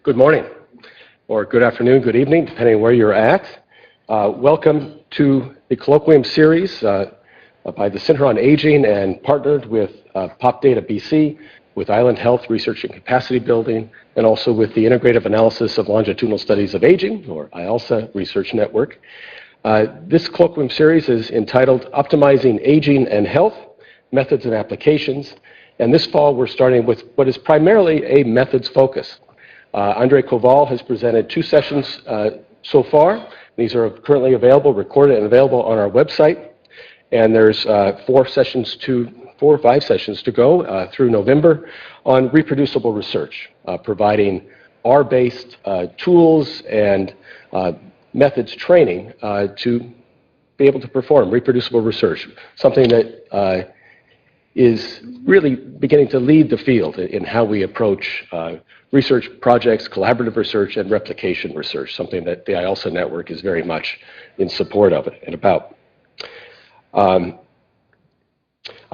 Good morning, or good afternoon, good evening, depending on where you're at. Welcome to the Colloquium series by the Center on Aging and partnered with PopData BC, with Island Health Research and Capacity Building, and also with the Integrative Analysis of Longitudinal Studies of Aging, or IALSA Research Network. This Colloquium series is entitled Optimizing Aging and Health, Methods and Applications. And this fall, we're starting with what is primarily a methods focus. Andre Koval has presented 2 sessions so far. These are currently available, recorded and available on our website. And there's 4 or 5 sessions to go through November on reproducible research, providing R-based tools and methods training to be able to perform reproducible research, something that is really beginning to lead the field in how we approach research projects, collaborative research, and replication research, something that the IALSA network is very much in support of and about. I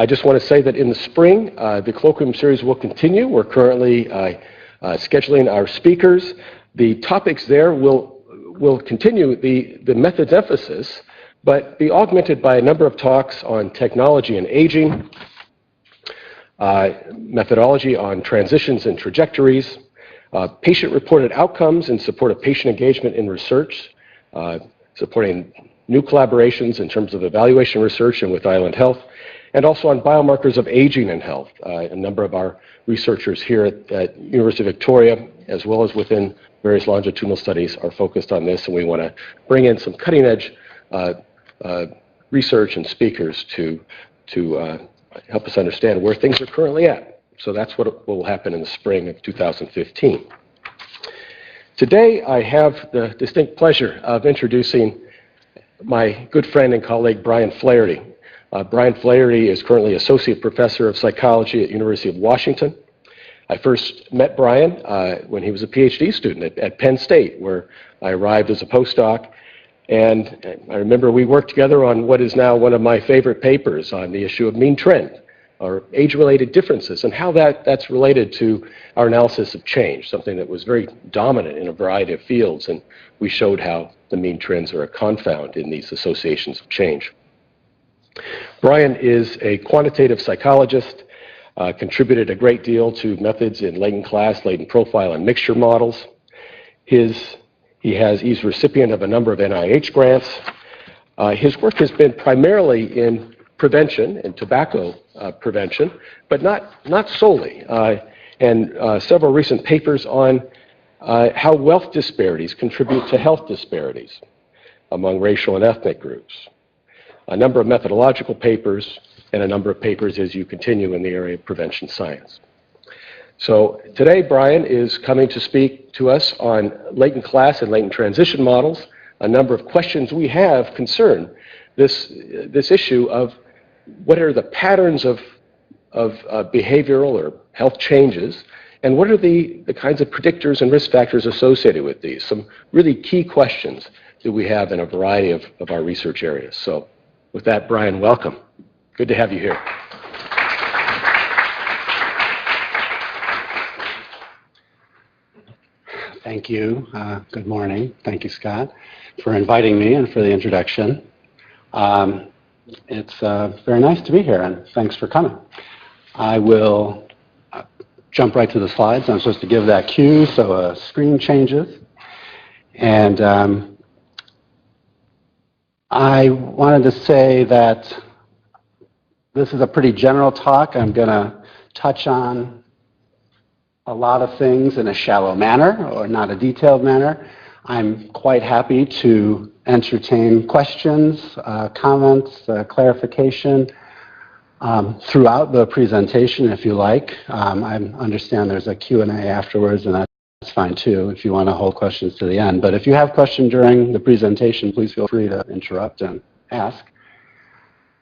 just want to say that in the spring, the Colloquium series will continue. We're currently scheduling our speakers. The topics there will continue the methods emphasis, but be augmented by a number of talks on technology and aging, methodology on transitions and trajectories, patient-reported outcomes in support of patient engagement in research, supporting new collaborations in terms of evaluation research and with Island Health, and also on biomarkers of aging and health. A number of our researchers here at University of Victoria, as well as within various longitudinal studies, are focused on this, and we want to bring in some cutting-edge research and speakers to help us understand where things are currently at. So that's what will happen in the spring of 2015. Today, I have the distinct pleasure of introducing my good friend and colleague, Brian Flaherty. Brian Flaherty is currently Associate Professor of Psychology at University of Washington. I first met Brian when he was a PhD student at Penn State, where I arrived as a postdoc. And I remember we worked together on what is now one of my favorite papers on the issue of mean trend, or age-related differences, and how that's related to our analysis of change, something that was very dominant in a variety of fields, and we showed how the mean trends are a confound in these associations of change. Brian is a quantitative psychologist, contributed a great deal to methods in latent class, latent profile, and mixture models. He's recipient of a number of NIH grants. His work has been primarily in prevention and tobacco prevention, but not solely. And several recent papers on how wealth disparities contribute to health disparities among racial and ethnic groups. A number of methodological papers, and a number of papers as you continue in the area of prevention science. So today, Brian is coming to speak to us on latent class and latent transition models. A number of questions we have concern this issue of what are the patterns of behavioral or health changes, and what are the kinds of predictors and risk factors associated with these. Some really key questions that we have in a variety of our research areas. So with that, Brian, welcome. Good to have you here. Thank you. Good morning. Thank you, Scott, for inviting me and for the introduction. It's very nice to be here, and thanks for coming. I will jump right to the slides. I'm supposed to give that cue, so a screen changes. And I wanted to say that this is a pretty general talk. I'm going to touch on a lot of things in a shallow manner, or not a detailed manner. I'm quite happy to entertain questions, comments, clarification throughout the presentation, if you like. I understand there's a Q&A afterwards, and that's fine too, if you want to hold questions to the end. But if you have questions during the presentation, please feel free to interrupt and ask.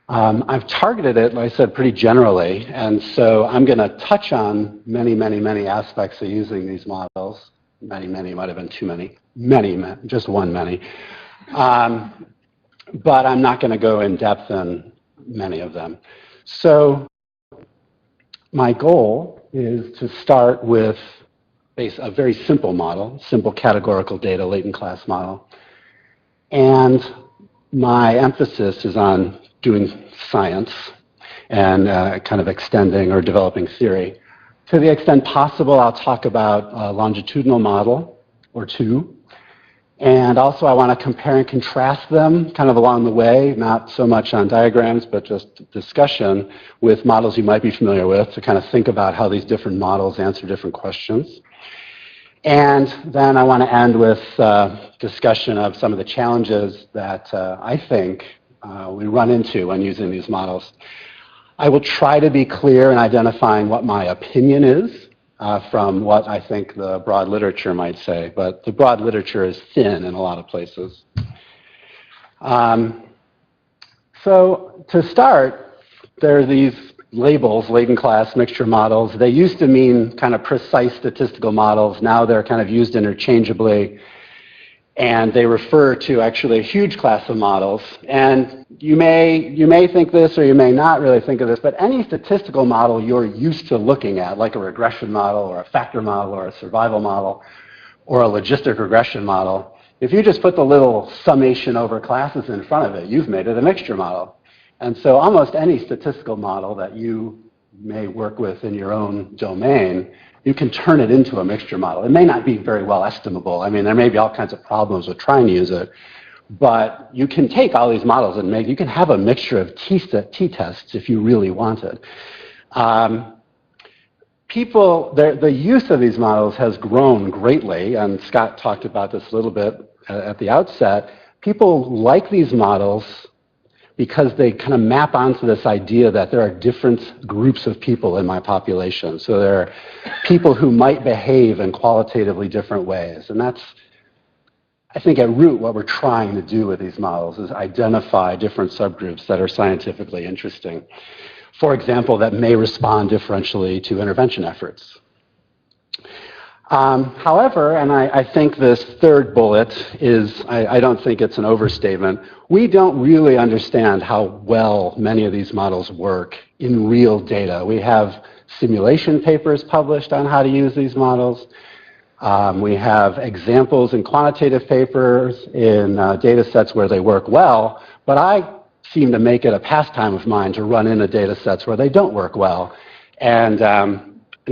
I've targeted it, like I said, pretty generally, and so I'm going to touch on many, many, many aspects of using these models. Many might have been too many. Just one many. But I'm not going to go in depth in many of them. So my goal is to start with a very simple model, simple categorical data latent class model. And my emphasis is on doing science and kind of extending or developing theory. To the extent possible, I'll talk about a longitudinal model or two. And also I want to compare and contrast them kind of along the way, not so much on diagrams, but just discussion with models you might be familiar with to kind of think about how these different models answer different questions. And then I want to end with discussion of some of the challenges that I think we run into when using these models. I will try to be clear in identifying what my opinion is from what I think the broad literature might say, but the broad literature is thin in a lot of places. So to start, there are these labels, latent class mixture models. They used to mean kind of precise statistical models. Now they're kind of used interchangeably. And they refer to actually a huge class of models. And you may think this or you may not really think of this, but any statistical model you're used to looking at, like a regression model or a factor model or a survival model or a logistic regression model, if you just put the little summation over classes in front of it, you've made it a mixture model. And so almost any statistical model that you may work with in your own domain, you can turn it into a mixture model. It may not be very well estimable. I mean, there may be all kinds of problems with trying to use it, but you can take all these models and you can have a mixture of t-tests if you really wanted. The use of these models has grown greatly, and Scott talked about this a little bit at the outset. People like these models because they kind of map onto this idea that there are different groups of people in my population. So there are people who might behave in qualitatively different ways. And that's, I think, at root what we're trying to do with these models is identify different subgroups that are scientifically interesting. For example, that may respond differentially to intervention efforts. However, and I think this third bullet is, I don't think it's an overstatement, we don't really understand how well many of these models work in real data. We have simulation papers published on how to use these models. We have examples in quantitative papers in data sets where they work well, but I seem to make it a pastime of mine to run into data sets where they don't work well. And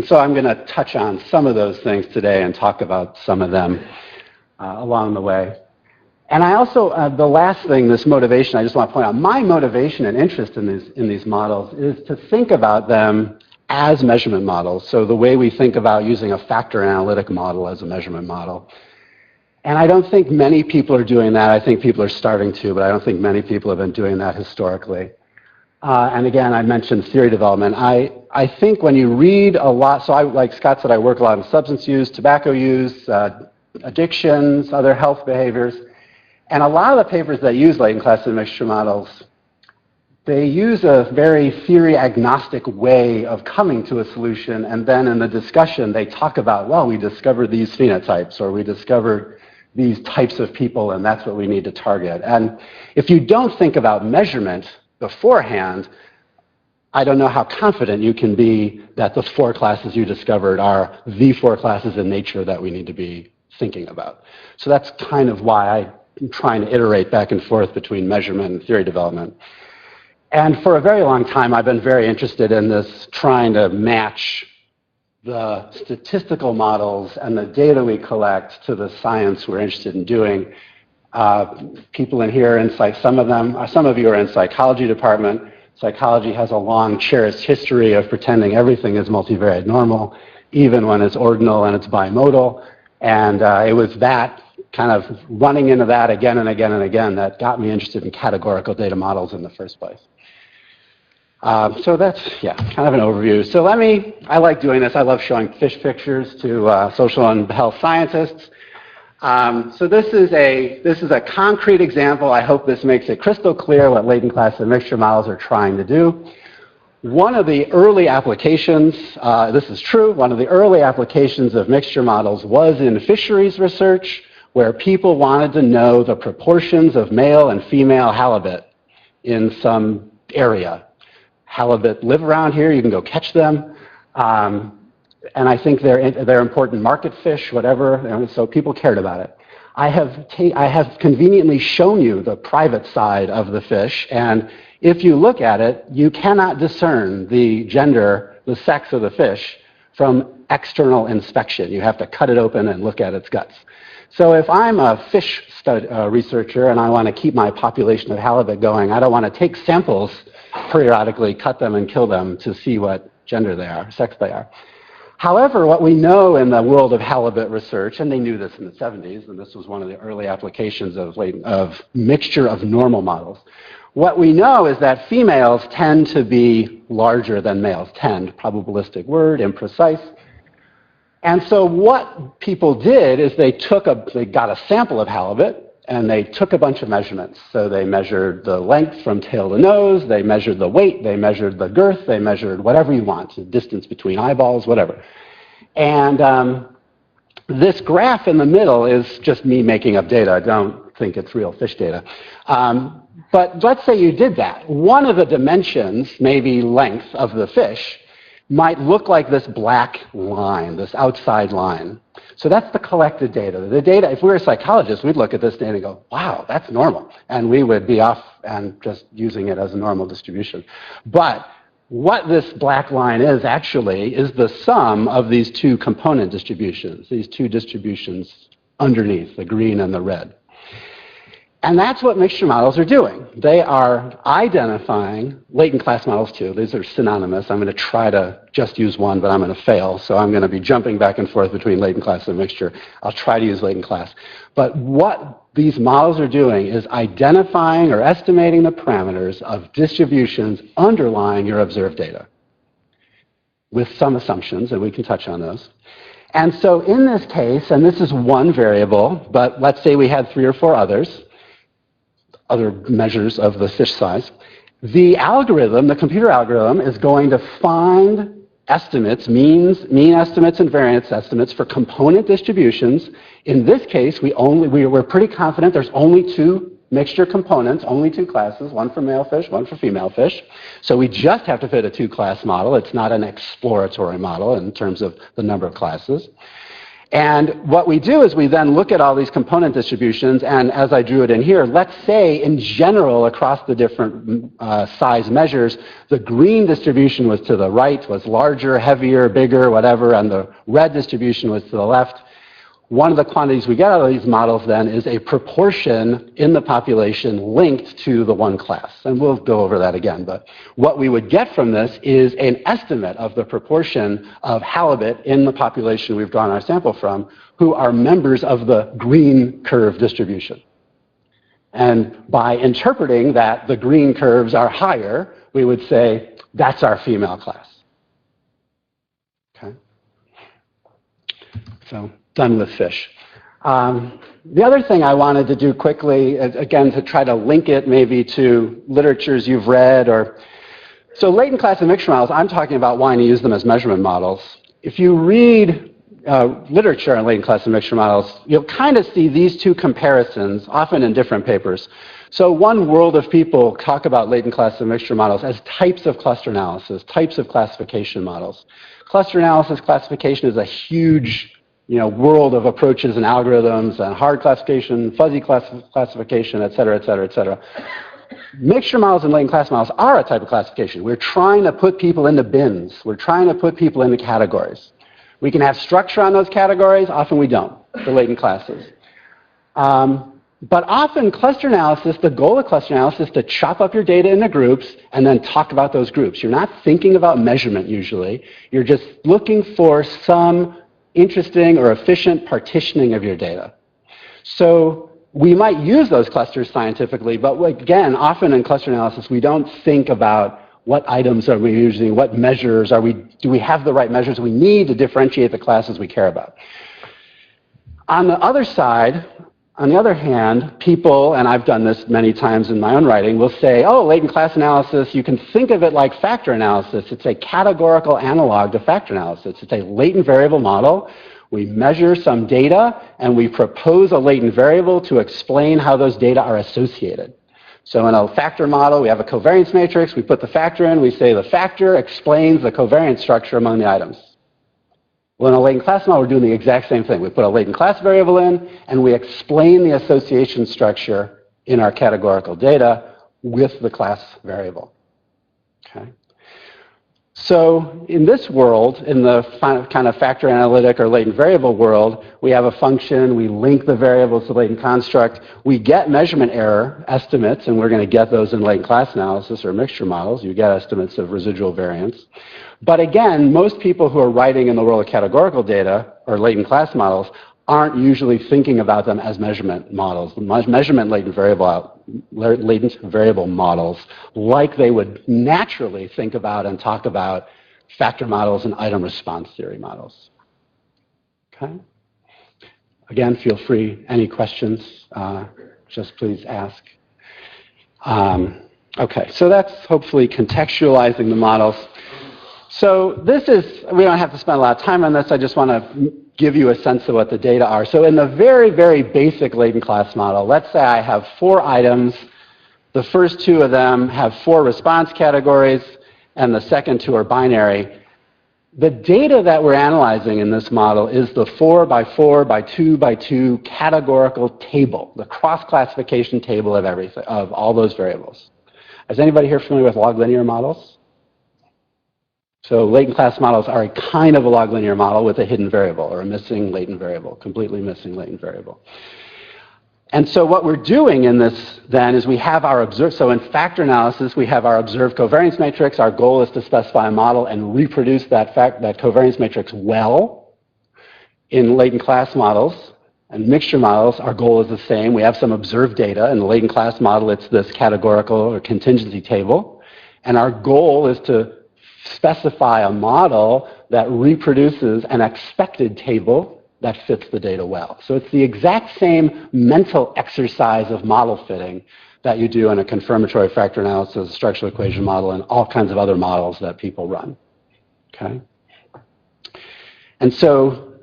so I'm going to touch on some of those things today and talk about some of them along the way. And I also, the last thing, this motivation, I just want to point out, my motivation and interest in these models is to think about them as measurement models. So the way we think about using a factor analytic model as a measurement model. And I don't think many people are doing that. I think people are starting to, but I don't think many people have been doing that historically. And again, I mentioned theory development. I think when you read a lot, so like Scott said, I work a lot in substance use, tobacco use, addictions, other health behaviors. And a lot of the papers that use latent class and mixture models, they use a very theory agnostic way of coming to a solution, and then in the discussion they talk about, well, we discovered these phenotypes, or we discovered these types of people, and that's what we need to target. And if you don't think about measurement beforehand, I don't know how confident you can be that the 4 classes you discovered are the 4 classes in nature that we need to be thinking about. So that's kind of why I'm trying to iterate back and forth between measurement and theory development. And for a very long time, I've been very interested in this, trying to match the statistical models and the data we collect to the science we're interested in doing. People in here, some of you are in psychology department. Psychology has a long cherished history of pretending everything is multivariate normal, even when it's ordinal and it's bimodal. And it was that kind of running into that again and again and again that got me interested in categorical data models in the first place. So that's, yeah, kind of an overview. So I like doing this. I love showing fish pictures to social and health scientists. So this is a concrete example. I hope this makes it crystal clear what latent class and mixture models are trying to do. One of the early applications, this is true, one of the early applications of mixture models was in fisheries research, where people wanted to know the proportions of male and female halibut in some area. Halibut live around here, you can go catch them. and I think they're important market fish, whatever, and so people cared about it. I have conveniently shown you the private side of the fish, and if you look at it, you cannot discern the gender, the sex of the fish from external inspection. You have to cut it open and look at its guts. So if I'm a fish researcher and I want to keep my population of halibut going, I don't want to take samples periodically, cut them and kill them to see what gender they are, sex they are. However, what we know in the world of halibut research, and they knew this in the 70s, and this was one of the early applications of mixture of normal models, what we know is that females tend to be larger than males tend, probabilistic word, imprecise. And so what people did is they got a sample of halibut, and they took a bunch of measurements. So they measured the length from tail to nose, they measured the weight, they measured the girth, they measured whatever you want, the distance between eyeballs, whatever. And this graph in the middle is just me making up data. I don't think it's real fish data. But let's say you did that. One of the dimensions, maybe length of the fish, might look like this black line, this outside line. So that's the collected data. The data, if we were psychologists, we'd look at this data and go, wow, that's normal. And we would be off and just using it as a normal distribution. But what this black line is actually is the sum of these two component distributions, these two distributions underneath, the green and the red. And that's what mixture models are doing. They are identifying, latent class models too, these are synonymous. I'm going to try to just use one, but I'm going to fail. So I'm going to be jumping back and forth between latent class and mixture. I'll try to use latent class. But what these models are doing is identifying or estimating the parameters of distributions underlying your observed data with some assumptions, and we can touch on those. And so in this case, and this is one variable, but let's say we had 3 or 4 others, other measures of the fish size, the algorithm, the computer algorithm, is going to find estimates, mean estimates and variance estimates for component distributions. In this case, we're pretty confident there's only 2 mixture components, only 2 classes, one for male fish, one for female fish. So we just have to fit a 2-class model. It's not an exploratory model in terms of the number of classes. And what we do is we then look at all these component distributions, and as I drew it in here, let's say in general across the different size measures, the green distribution was to the right, was larger, heavier, bigger, whatever, and the red distribution was to the left. One of the quantities we get out of these models then is a proportion in the population linked to the one class. And we'll go over that again. But what we would get from this is an estimate of the proportion of halibut in the population we've drawn our sample from who are members of the green curve distribution. And by interpreting that the green curves are higher, we would say that's our female class. Okay? So done with fish. The other thing I wanted to do quickly, again, to try to link it maybe to literatures you've read, so latent class and mixture models, I'm talking about wanting to use them as measurement models. If you read literature on latent class and mixture models, you'll kind of see these 2 comparisons, often in different papers. So one world of people talk about latent class and mixture models as types of cluster analysis, types of classification models. Cluster analysis classification is a huge world of approaches and algorithms and hard classification, fuzzy classification, et cetera, et cetera, et cetera. Mixture models and latent class models are a type of classification. We're trying to put people into bins. We're trying to put people into categories. We can have structure on those categories. Often we don't for latent classes. But often cluster analysis, the goal of cluster analysis is to chop up your data into groups and then talk about those groups. You're not thinking about measurement usually. You're just looking for some interesting or efficient partitioning of your data. So we might use those clusters scientifically, but again, often in cluster analysis, we don't think about what items are we using, what measures do we have the right measures we need to differentiate the classes we care about. On the other side, on the other hand, people, and I've done this many times in my own writing, will say, oh, latent class analysis, you can think of it like factor analysis. It's a categorical analog to factor analysis. It's a latent variable model. We measure some data, and we propose a latent variable to explain how those data are associated. So in a factor model, we have a covariance matrix. We put the factor in. We say the factor explains the covariance structure among the items. Well, in a latent class model, we're doing the exact same thing. We put a latent class variable in, and we explain the association structure in our categorical data with the class variable. Okay? So in this world, in the kind of factor analytic or latent variable world, we have a function, we link the variables to the latent construct, we get measurement error estimates, and we're going to get those in latent class analysis or mixture models. You get estimates of residual variance. But again, most people who are writing in the world of categorical data or latent class models aren't usually thinking about them as measurement models, measurement latent variable models, like they would naturally think about and talk about factor models and item response theory models. Okay? Again, feel free, any questions, just please ask. Okay, so that's hopefully contextualizing the models. So this is, we don't have to spend a lot of time on this, I just want to give you a sense of what the data are. So in the very, very basic latent class model, let's say I have 4 items. The first 2 of them have 4 response categories, and the second 2 are binary. The data that we're analyzing in this model is the 4 by 4 by 2 by 2 categorical table, the cross-classification table of everything, of all those variables. Is anybody here familiar with log linear models? So latent class models are a kind of a log linear model with a hidden variable or a missing latent variable, completely missing latent variable. And so what we're doing in this then is we have our observed, so in factor analysis we have our observed covariance matrix. Our goal is to specify a model and reproduce that covariance matrix well. In latent class models and mixture models, our goal is the same. We have some observed data. In the latent class model, it's this categorical or contingency table. And our goal is to specify a model that reproduces an expected table that fits the data well. So it's the exact same mental exercise of model fitting that you do in a confirmatory factor analysis, structural equation model, and all kinds of other models that people run. Okay? And so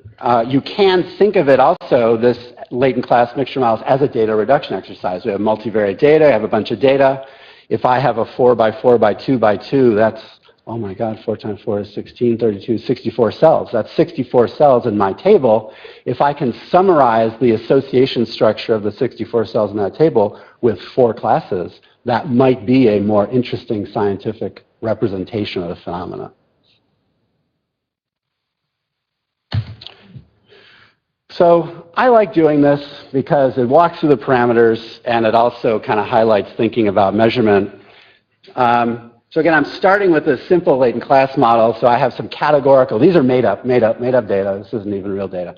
you can think of it also, this latent class mixture models, as a data reduction exercise. We have multivariate data, I have a bunch of data. If I have a 4 by 4 by 2 by 2, that's, oh my God, 4 times 4 is 16, 32, 64 cells. That's 64 cells in my table. If I can summarize the association structure of the 64 cells in that table with 4 classes, that might be a more interesting scientific representation of the phenomena. So I like doing this because it walks through the parameters and it also kind of highlights thinking about measurement. So again, I'm starting with a simple latent class model. So I have some categorical. These are made up data. This isn't even real data.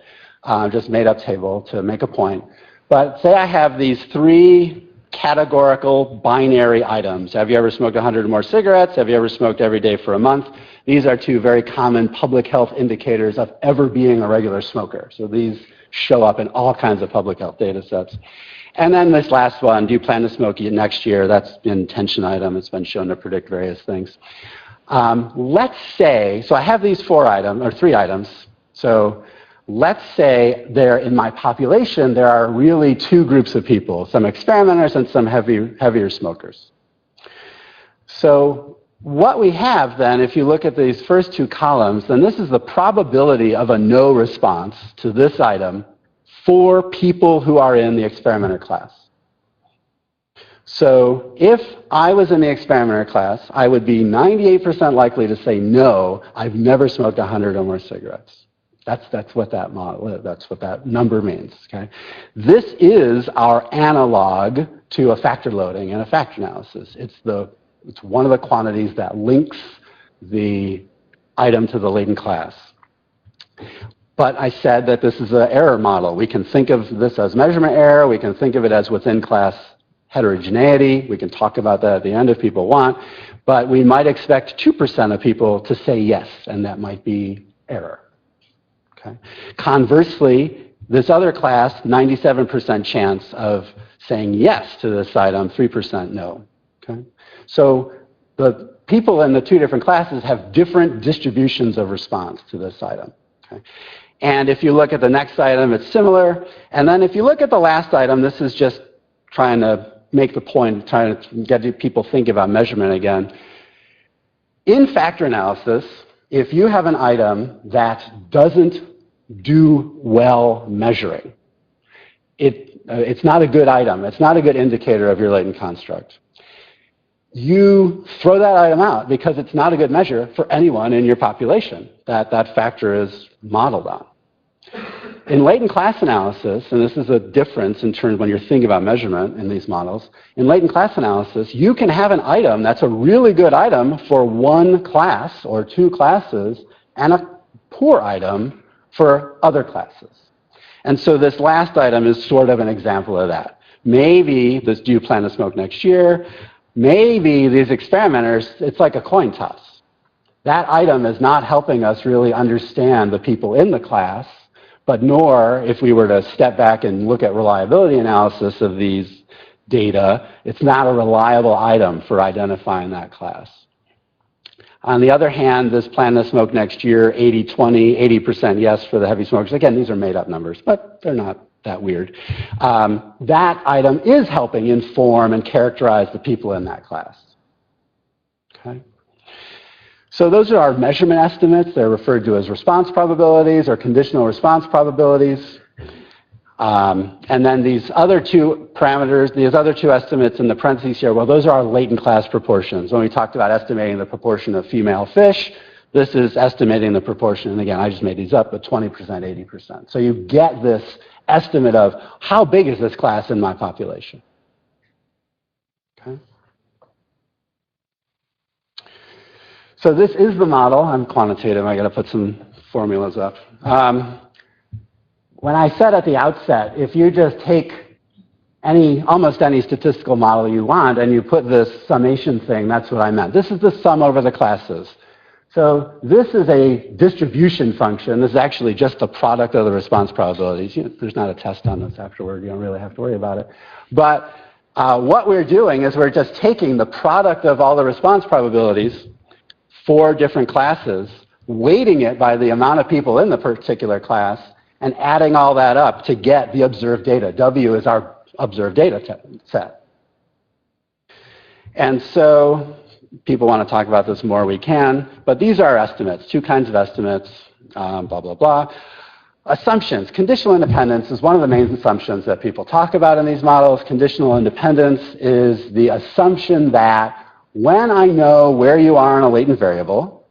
Just made up table to make a point. But say I have these 3 categorical binary items. Have you ever smoked 100 or more cigarettes? Have you ever smoked every day for a month? These are 2 very common public health indicators of ever being a regular smoker. So these show up in all kinds of public health data sets. And then this last one, do you plan to smoke next year? That's an intention item. It's been shown to predict various things. Let's say, so I have these 3 items. So let's say there in my population, there are really 2 groups of people, some experimenters and some heavier smokers. So what we have then, if you look at these first 2 columns, then this is the probability of a no response to this item for people who are in the experimenter class. So if I was in the experimenter class, I would be 98% likely to say no, I've never smoked 100 or more cigarettes. That's what that model, that's what that number means. Okay? This is our analog to a factor loading and a factor analysis. It's one of the quantities that links the item to the latent class. But I said that this is an error model. We can think of this as measurement error. We can think of it as within class heterogeneity. We can talk about that at the end if people want. But we might expect 2% of people to say yes, and that might be error. Okay? Conversely, this other class, 97% chance of saying yes to this item, 3% no. Okay? So the people in the 2 different classes have different distributions of response to this item. Okay? And if you look at the next item, it's similar. And then if you look at the last item, this is just trying to make the point, trying to get people thinking about measurement again. In factor analysis, if you have an item that doesn't do well measuring, it's not a good item. It's not a good indicator of your latent construct. You throw that item out because it's not a good measure for anyone in your population that that factor is modeled on. In latent class analysis, and this is a difference in terms when you're thinking about measurement in these models, in latent class analysis, you can have an item that's a really good item for one class or two classes and a poor item for other classes. And so this last item is sort of an example of that. Maybe this, do you plan to smoke next year? Maybe these experimenters, it's like a coin toss. That item is not helping us really understand the people in the class, but nor, if we were to step back and look at reliability analysis of these data, it's not a reliable item for identifying that class. On the other hand, this plan to smoke next year, 80-20, 80% yes for the heavy smokers. Again, these are made-up numbers, but they're not that weird. That item is helping inform and characterize the people in that class. Okay? So those are our measurement estimates. They're referred to as response probabilities or conditional response probabilities. And then these other two parameters, these other two estimates in the parentheses here, well, those are our latent class proportions. When we talked about estimating the proportion of female fish, this is estimating the proportion, and again, I just made these up, but 20%, 80%. So you get this estimate of how big is this class in my population. Okay? So this is the model. I'm quantitative. I got to put some formulas up. When I said at the outset, if you just take almost any statistical model you want and you put this summation thing, that's what I meant. This is the sum over the classes. So this is a distribution function. This is actually just the product of the response probabilities. There's not a test on this afterward. You don't really have to worry about it. But what we're doing is we're just taking the product of all the response probabilities for different classes, weighting it by the amount of people in the particular class, and adding all that up to get the observed data. W is our observed data set. And so people want to talk about this more, we can, but these are estimates, two kinds of estimates, blah, blah, blah. Assumptions. Conditional independence is one of the main assumptions that people talk about in these models. Conditional independence is the assumption that when I know where you are in a latent variable,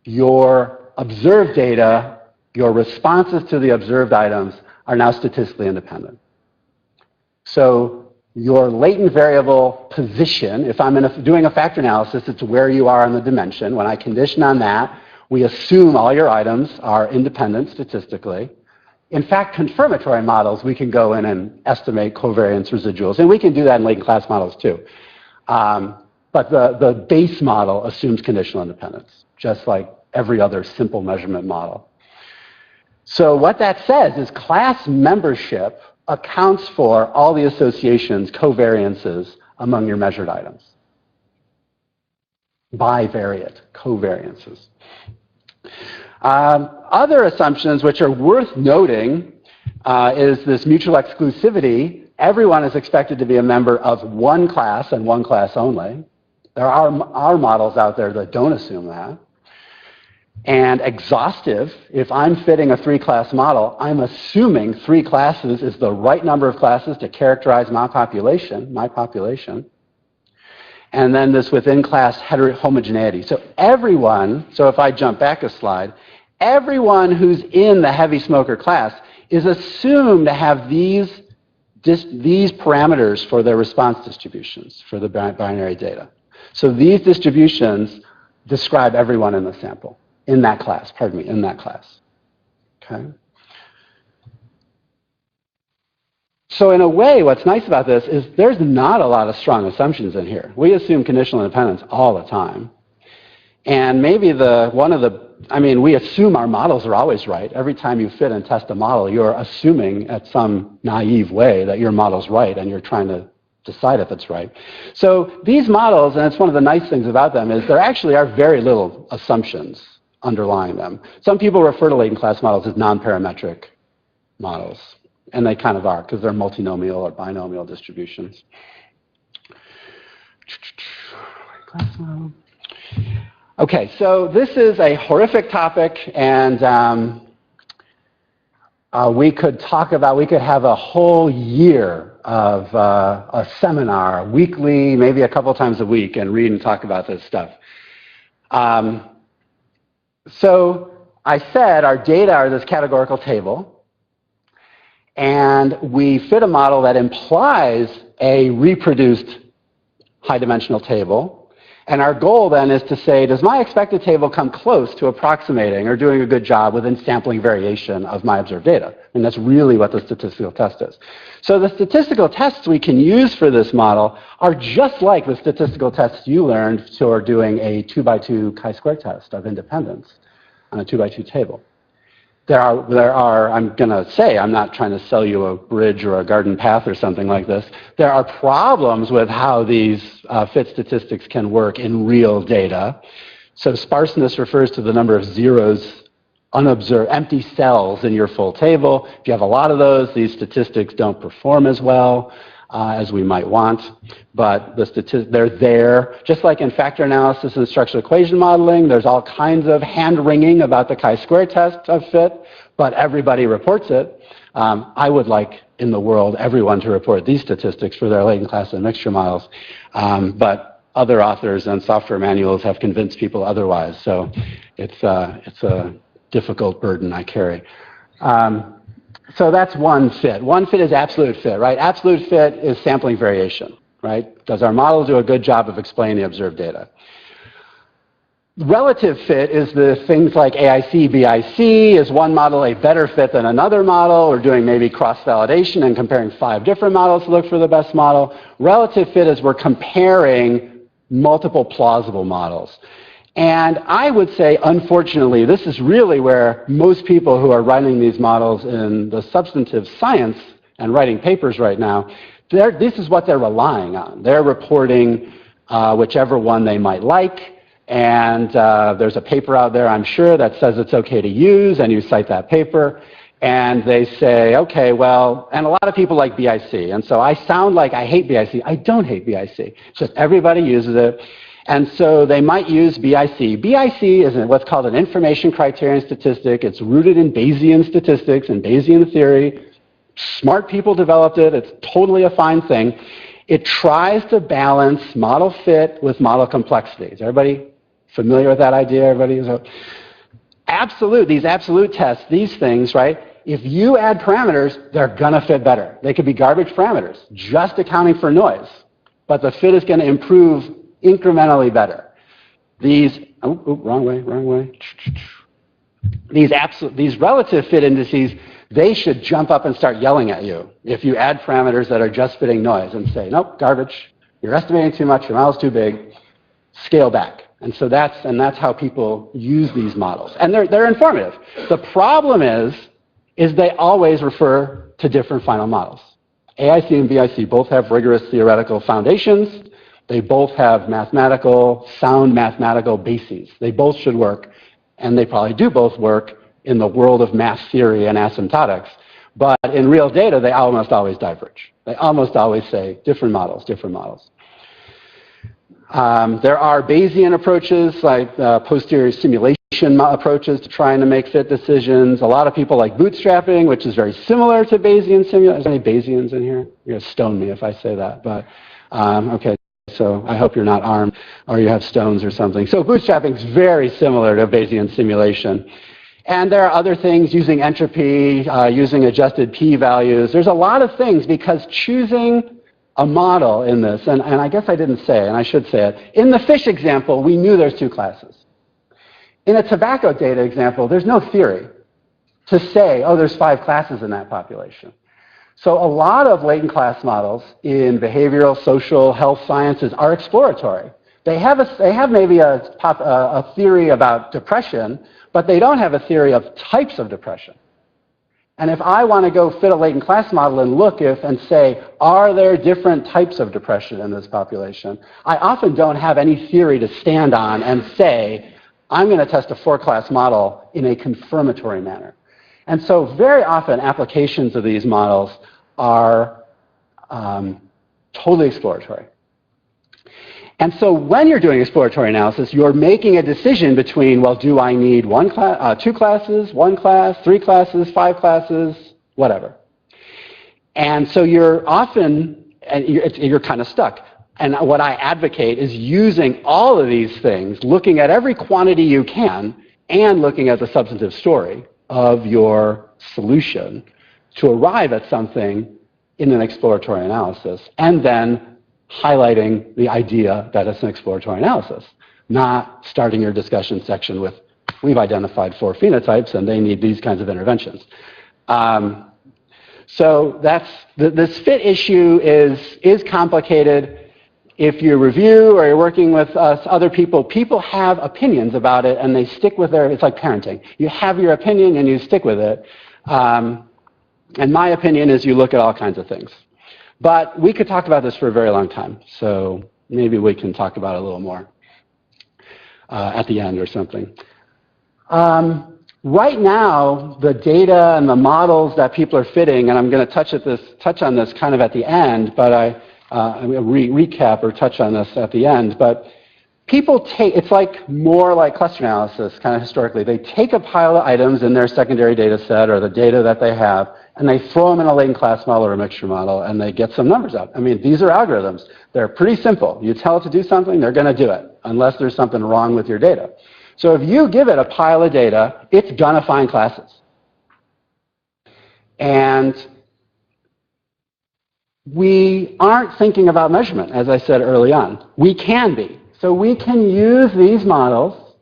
your observed data, your responses to the observed items are now statistically independent. So your latent variable position, if I'm doing a factor analysis, it's where you are on the dimension. When I condition on that, we assume all your items are independent statistically. In fact, confirmatory models, we can go in and estimate covariance residuals, and we can do that in latent class models too. But the base model assumes conditional independence, just like every other simple measurement model. So what that says is class membership accounts for all the associations, covariances among your measured items. Bivariate covariances. Other assumptions which are worth noting is this mutual exclusivity. Everyone is expected to be a member of one class and one class only. There are models out there that don't assume that. And exhaustive, if I'm fitting a three-class model, I'm assuming three classes is the right number of classes to characterize my population. And then this within-class homogeneity. So everyone, so if I jump back a slide, everyone who's in the heavy smoker class is assumed to have these parameters for their response distributions, for the binary data. So these distributions describe everyone in the sample. In that class, in that class. Okay? So in a way, what's nice about this is there's not a lot of strong assumptions in here. We assume conditional independence all the time. And maybe we assume our models are always right. Every time you fit and test a model, you're assuming at some naive way that your model's right and you're trying to decide if it's right. So these models, and it's one of the nice things about them, is there actually are very little assumptions underlying them. Some people refer to latent class models as non-parametric models, and they kind of are because they're multinomial or binomial distributions. Okay, so this is a horrific topic, and we could have a whole year of a seminar, weekly, maybe a couple times a week, and read and talk about this stuff. So I said our data are this categorical table, and we fit a model that implies a reproduced high-dimensional table. And our goal then is to say, does my expected table come close to approximating or doing a good job within sampling variation of my observed data? And that's really what the statistical test is. So the statistical tests we can use for this model are just like the statistical tests you learned for doing a 2x2 chi-square test of independence on a 2x2 table. There are, I'm going to say, I'm not trying to sell you a bridge or a garden path or something like this. There are problems with how these fit statistics can work in real data. So sparseness refers to the number of zeros, unobserved, empty cells in your full table. If you have a lot of those, these statistics don't perform as well as we might want. But they're there. Just like in factor analysis and structural equation modeling, there's all kinds of hand-wringing about the chi-square test of fit, but everybody reports it. I would like, in the world, everyone to report these statistics for their latent class and mixture models. But other authors and software manuals have convinced people otherwise. So it's a difficult burden I carry. So that's one fit. One fit is absolute fit, right? Absolute fit is sampling variation, right? Does our model do a good job of explaining the observed data? Relative fit is the things like AIC, BIC. Is one model a better fit than another model? We're doing maybe cross-validation and comparing 5 different models to look for the best model. Relative fit is we're comparing multiple plausible models. And I would say, unfortunately, this is really where most people who are writing these models in the substantive science and writing papers right now, this is what they're relying on. They're reporting whichever one they might like, and there's a paper out there, I'm sure, that says it's okay to use, and you cite that paper, and they say, okay, well, and a lot of people like BIC, and so I sound like I hate BIC. I don't hate BIC. It's just everybody uses it. And so they might use BIC. BIC is what's called an information criterion statistic. It's rooted in Bayesian statistics and Bayesian theory. Smart people developed it. It's totally a fine thing. It tries to balance model fit with model complexity. Is everybody familiar with that idea? Everybody is these absolute tests, these things, right? If you add parameters, they're going to fit better. They could be garbage parameters, just accounting for noise. But the fit is going to improve incrementally better. These, wrong way. These relative fit indices, they should jump up and start yelling at you if you add parameters that are just fitting noise and say, nope, garbage, you're estimating too much, your model's too big, scale back. And so that's how people use these models. And they're informative. The problem is they always refer to different final models. AIC and BIC both have rigorous theoretical foundations. They both have sound mathematical bases. They both should work, and they probably do both work in the world of math theory and asymptotics. But in real data, they almost always diverge. They almost always say different models, different models. There are Bayesian approaches, like posterior simulation approaches to trying to make fit decisions. A lot of people like bootstrapping, which is very similar to Bayesian simulation. Is there any Bayesians in here? You're going to stone me if I say that, but okay. So I hope you're not armed or you have stones or something. So bootstrapping is very similar to Bayesian simulation. And there are other things, using entropy, using adjusted p-values. There's a lot of things, because choosing a model in this, and I guess I didn't say it, and I should say it. In the fish example, we knew there's 2 classes. In a tobacco data example, there's no theory to say, oh, there's 5 classes in that population. So a lot of latent class models in behavioral, social, health sciences are exploratory. They have maybe a theory about depression, but they don't have a theory of types of depression. And if I want to go fit a latent class model and look and say, are there different types of depression in this population? I often don't have any theory to stand on and say, I'm going to test a 4-class model in a confirmatory manner. And so very often applications of these models are totally exploratory. And so when you're doing exploratory analysis, you're making a decision between, well, do I need two classes, one class, three classes, five classes, whatever. And so you're often, you're kind of stuck. And what I advocate is using all of these things, looking at every quantity you can, and looking at the substantive story of your solution to arrive at something in an exploratory analysis, and then highlighting the idea that it's an exploratory analysis, not starting your discussion section with, we've identified 4 phenotypes and they need these kinds of interventions. So that's, this fit issue is complicated. If you review or you're working with other people, people have opinions about it and they stick with their, it's like parenting. You have your opinion and you stick with it. And my opinion is you look at all kinds of things. But we could talk about this for a very long time, so maybe we can talk about it a little more at the end or something. Right now, the data and the models that people are fitting, and I'm going to touch on this kind of at the end, but I'm going to recap or touch on this at the end. But people take, it's like more like cluster analysis, kind of historically. They take a pile of items in their secondary data set or the data that they have, and they throw them in a latent class model or a mixture model, and they get some numbers out. I mean, these are algorithms. They're pretty simple. You tell it to do something, they're going to do it, unless there's something wrong with your data. So if you give it a pile of data, it's going to find classes. And we aren't thinking about measurement, as I said early on. We can be. So we can use these models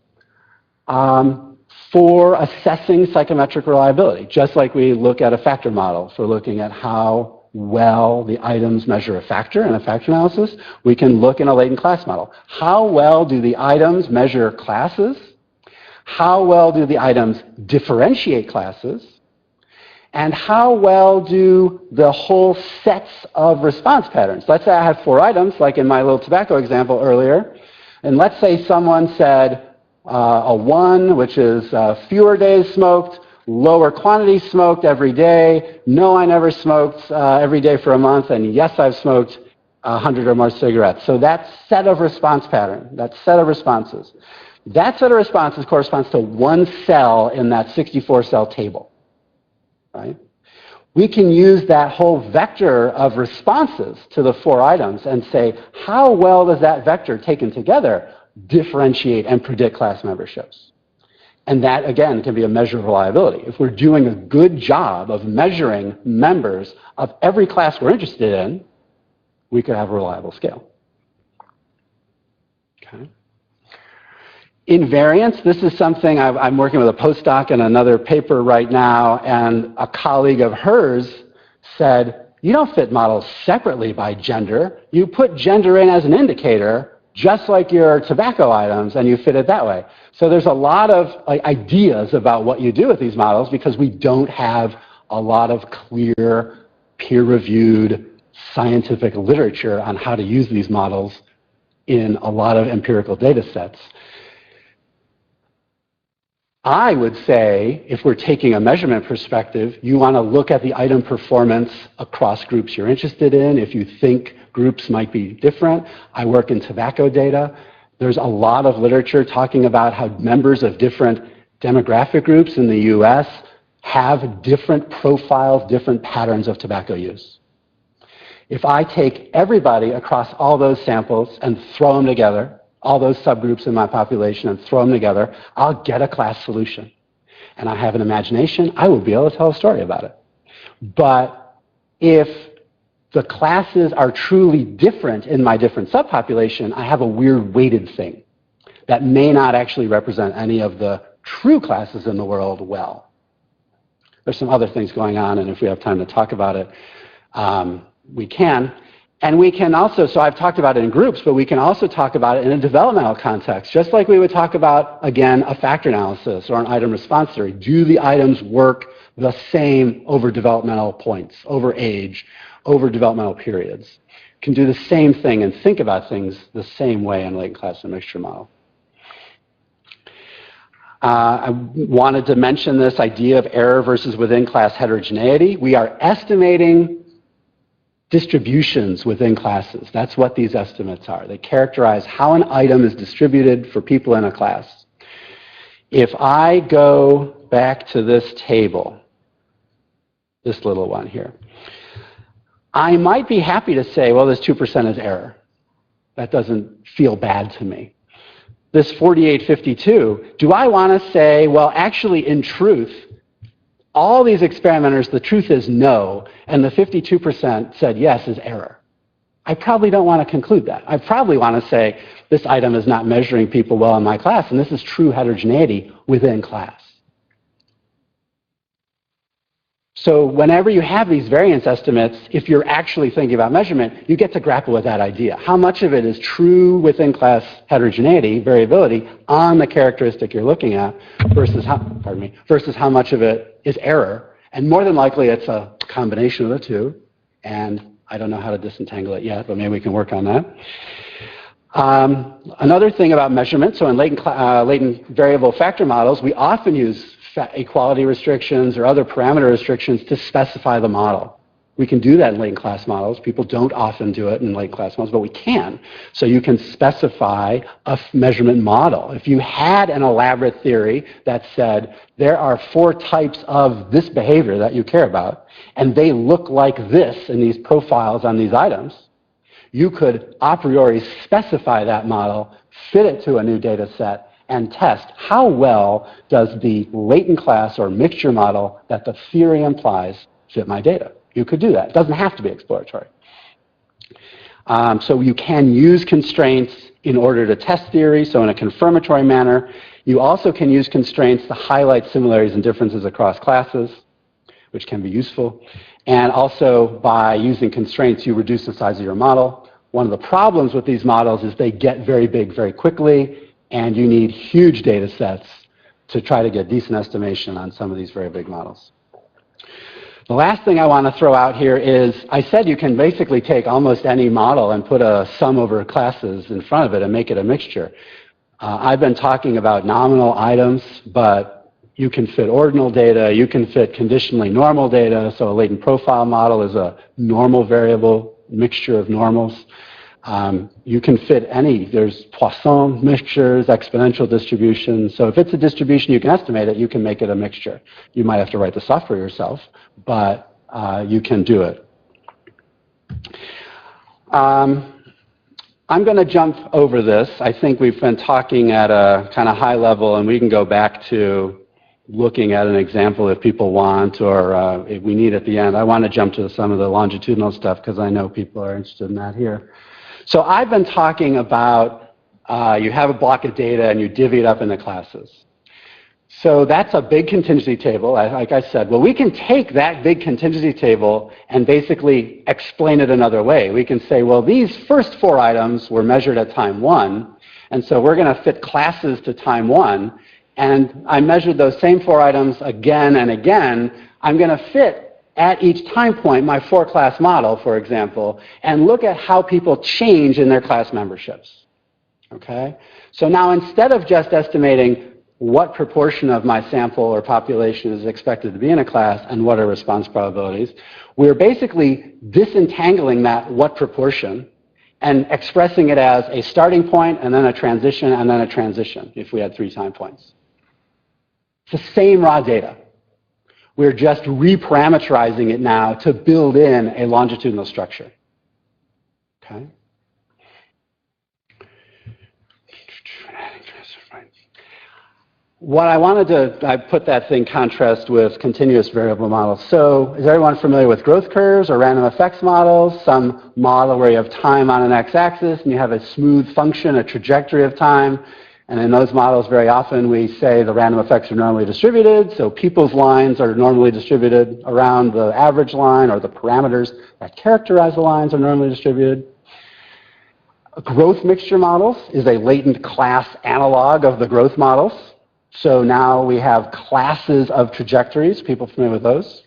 for assessing psychometric reliability, just like we look at a factor model for looking at how well the items measure a factor in a factor analysis. We can look in a latent class model. How well do the items measure classes? How well do the items differentiate classes? And how well do the whole sets of response patterns? Let's say I have 4 items, like in my little tobacco example earlier, and let's say someone said a 1, which is fewer days smoked, lower quantity smoked every day, no, I never smoked every day for a month, and yes, I've smoked 100 or more cigarettes. So that set of response pattern, that set of responses, that set of responses corresponds to 1 cell in that 64-cell table. Right? We can use that whole vector of responses to the 4 items and say, how well does that vector taken together differentiate and predict class memberships? And that, again, can be a measure of reliability. If we're doing a good job of measuring members of every class we're interested in, we could have a reliable scale. Okay. Invariance, this is something I'm working with a postdoc in another paper right now, and a colleague of hers said, you don't fit models separately by gender. You put gender in as an indicator, just like your tobacco items, and you fit it that way. So there's a lot of ideas about what you do with these models because we don't have a lot of clear, peer-reviewed scientific literature on how to use these models in a lot of empirical data sets. I would say, if we're taking a measurement perspective, you want to look at the item performance across groups you're interested in. If you think groups might be different, I work in tobacco data. There's a lot of literature talking about how members of different demographic groups in the US have different profiles, different patterns of tobacco use. If I take everybody across all those samples and throw them together, all those subgroups in my population and throw them together, I'll get a class solution. And I have an imagination, I will be able to tell a story about it. But if the classes are truly different in my different subpopulation, I have a weird weighted thing that may not actually represent any of the true classes in the world well. There's some other things going on, and if we have time to talk about it, we can. And we can also, so I've talked about it in groups, but we can also talk about it in a developmental context, just like we would talk about, again, a factor analysis or an item response theory. Do the items work the same over developmental points, over age, over developmental periods? Can do the same thing and think about things the same way in latent class and mixture model. I wanted to mention this idea of error versus within class heterogeneity. We are estimating distributions within classes. That's what these estimates are. They characterize how an item is distributed for people in a class. If I go back to this table, this little one here, I might be happy to say, well, this 2% is error. That doesn't feel bad to me. This 4852, do I want to say, well, actually, in truth, all these experimenters, the truth is no, and the 52% said yes is error? I probably don't want to conclude that. I probably want to say, this item is not measuring people well in my class, and this is true heterogeneity within class. So whenever you have these variance estimates, if you're actually thinking about measurement, you get to grapple with that idea. How much of it is true within class heterogeneity, variability, on the characteristic you're looking at, versus how much of it is error? And more than likely, it's a combination of the two. And I don't know how to disentangle it yet, but maybe we can work on that. Another thing about measurement, so in latent variable factor models, we often use equality restrictions or other parameter restrictions to specify the model. We can do that in latent class models. People don't often do it in latent class models, but we can. So you can specify a measurement model. If you had an elaborate theory that said there are 4 types of this behavior that you care about, and they look like this in these profiles on these items, you could a priori specify that model, fit it to a new data set, and test how well does the latent class or mixture model that the theory implies fit my data. You could do that. It doesn't have to be exploratory. So you can use constraints in order to test theory, so in a confirmatory manner. You also can use constraints to highlight similarities and differences across classes, which can be useful. And also, by using constraints, you reduce the size of your model. One of the problems with these models is they get very big very quickly, and you need huge data sets to try to get decent estimation on some of these very big models. The last thing I want to throw out here is, I said you can basically take almost any model and put a sum over classes in front of it and make it a mixture. I've been talking about nominal items, but you can fit ordinal data, you can fit conditionally normal data, so a latent profile model is a normal variable mixture of normals. You can fit any, there's Poisson mixtures, exponential distributions. So if it's a distribution, you can estimate it, you can make it a mixture. You might have to write the software yourself, but you can do it. I'm going to jump over this. I think we've been talking at a kind of high level, and we can go back to looking at an example if people want, or if we need at the end. I want to jump to some of the longitudinal stuff because I know people are interested in that here. So I've been talking about you have a block of data and you divvy it up into classes. So that's a big contingency table, like I said. Well, we can take that big contingency table and basically explain it another way. We can say, well, these first 4 items were measured at time 1, and so we're going to fit classes to time 1, and I measured those same 4 items again and again. I'm going to fit at each time point my 4-class model, for example, and look at how people change in their class memberships. Okay? So now instead of just estimating what proportion of my sample or population is expected to be in a class and what are response probabilities, we're basically disentangling that what proportion and expressing it as a starting point and then a transition and then a transition if we had 3 time points. It's the same raw data. We're just reparameterizing it now to build in a longitudinal structure. Okay? What I wanted to, I put that thing contrast with continuous variable models. So is everyone familiar with growth curves or random effects models? Some model where you have time on an x-axis and you have a smooth function, a trajectory of time. And in those models, very often we say the random effects are normally distributed, so people's lines are normally distributed around the average line, or the parameters that characterize the lines are normally distributed. Growth mixture models is a latent class analog of the growth models. So now we have classes of trajectories. People familiar with those?